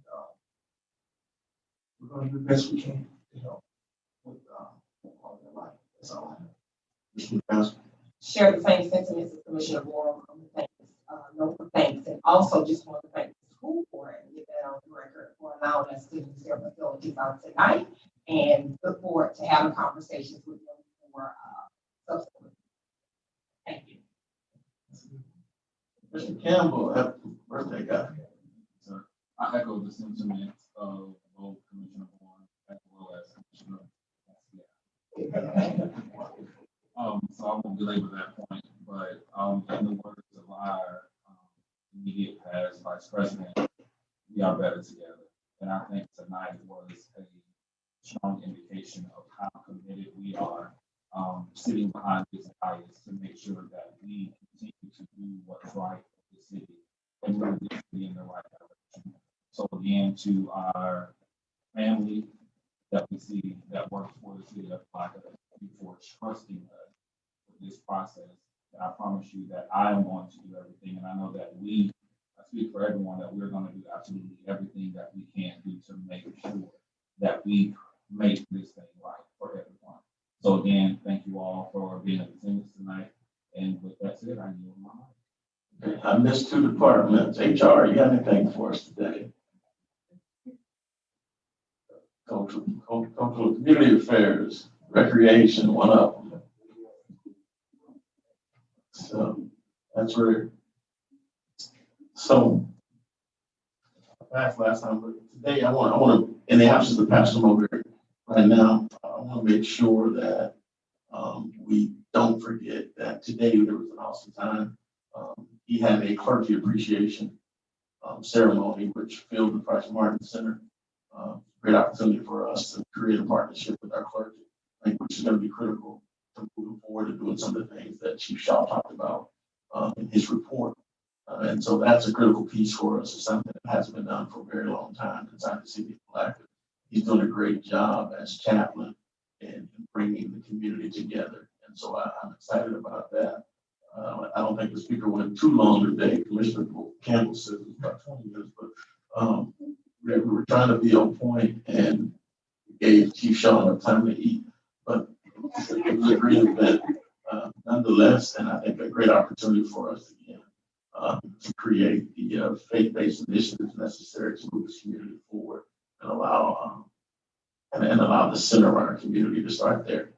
we're gonna do the best we can to help with all their life. That's all I have. Share the same sentiments as Commissioner Moore on the thanks, note for thanks, and also just want to thank the school board and get that on the record for allowing us to use their facilities out tonight, and look forward to having conversations with them for subsequent. Thank you. Mr. Campbell, happy birthday, guy. So I echo the sentiments of both Commissioner Warren as well as Commissioner. So I won't belabor that point, but in the words of our immediate past Vice President, we are better together. And I think tonight was a strong indication of how committed we are sitting behind this dais to make sure that we continue to do what's right for the city and move the city in the right direction. So again, to our family that we see that works for the city of Placa, for trusting us with this process, I promise you that I am going to do everything, and I know that I speak for everyone, that we're going to do absolutely everything that we can do to make sure that we make this thing right for everyone. So again, thank you all for being in attendance tonight. And with that said, I yield my mic. I missed two departments. HR, you got anything for us today? Cultural Community Affairs, Recreation, one up. So that's where. So that's last time, but today I want to, in the absence of Pastor Mulberry right now, I want to make sure that we don't forget that today there was an awesome time. He had a clergy appreciation ceremony, which filled the Price Martin Center. Great opportunity for us to create a partnership with our clergy, I think, which is going to be critical to moving forward and doing some of the things that Chief Shaw talked about in his report. And so that's a critical piece for us. It's something that hasn't been done for a very long time inside the city of Placa. He's doing a great job as chaplain in bringing the community together. And so I'm excited about that. I don't think the speaker went too long today. Commissioner Campbell said it was about 20 minutes, but we were trying to be on point and gave Chief Shaw enough time to eat. But it was a great event nonetheless, and I think a great opportunity for us again to create the faith-based initiatives necessary to move this community forward and allow allow the center of our community to start there.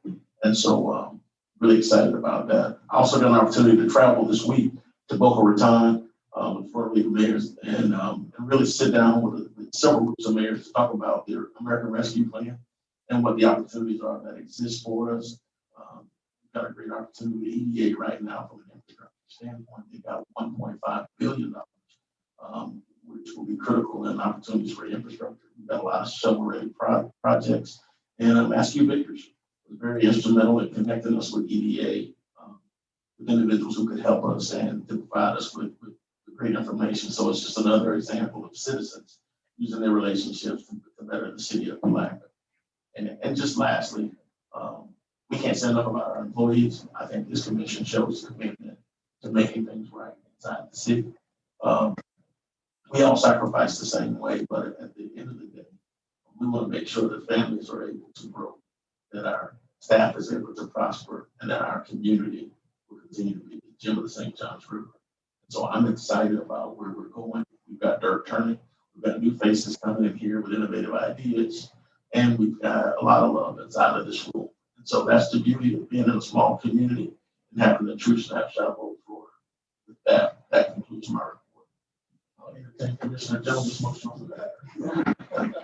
And so really excited about that. I also got an opportunity to travel this week to Boca Raton with Florida League of Mayors and really sit down with several groups of mayors to talk about their American Rescue Plan and what the opportunities are that exist for us. We've got a great opportunity with EDA right now from an infrastructure standpoint. They've got $1.5 billion, which will be critical in opportunities for infrastructure. We've got a lot of shovel-ready projects, and Matthew Vickers was very instrumental in connecting us with EDA, with individuals who could help us and to provide us with great information. So it's just another example of citizens using their relationships to better the city of Placa. And just lastly, we can't say enough about our employees. I think this commission shows commitment to making things right inside the city. We all sacrifice the same way, but at the end of the day, we want to make sure that families are able to grow, that our staff is able to prosper, and that our community will continue to be the gem of the St. Johns River. So I'm excited about where we're going. We've got dirt turning. We've got new faces coming in here with innovative ideas, and we've got a lot of love inside of this room. And so that's the beauty of being in a small community and having a true snapshot of old Florida. With that concludes my report. I'll entertain Commissioner Jones' motion on the matter.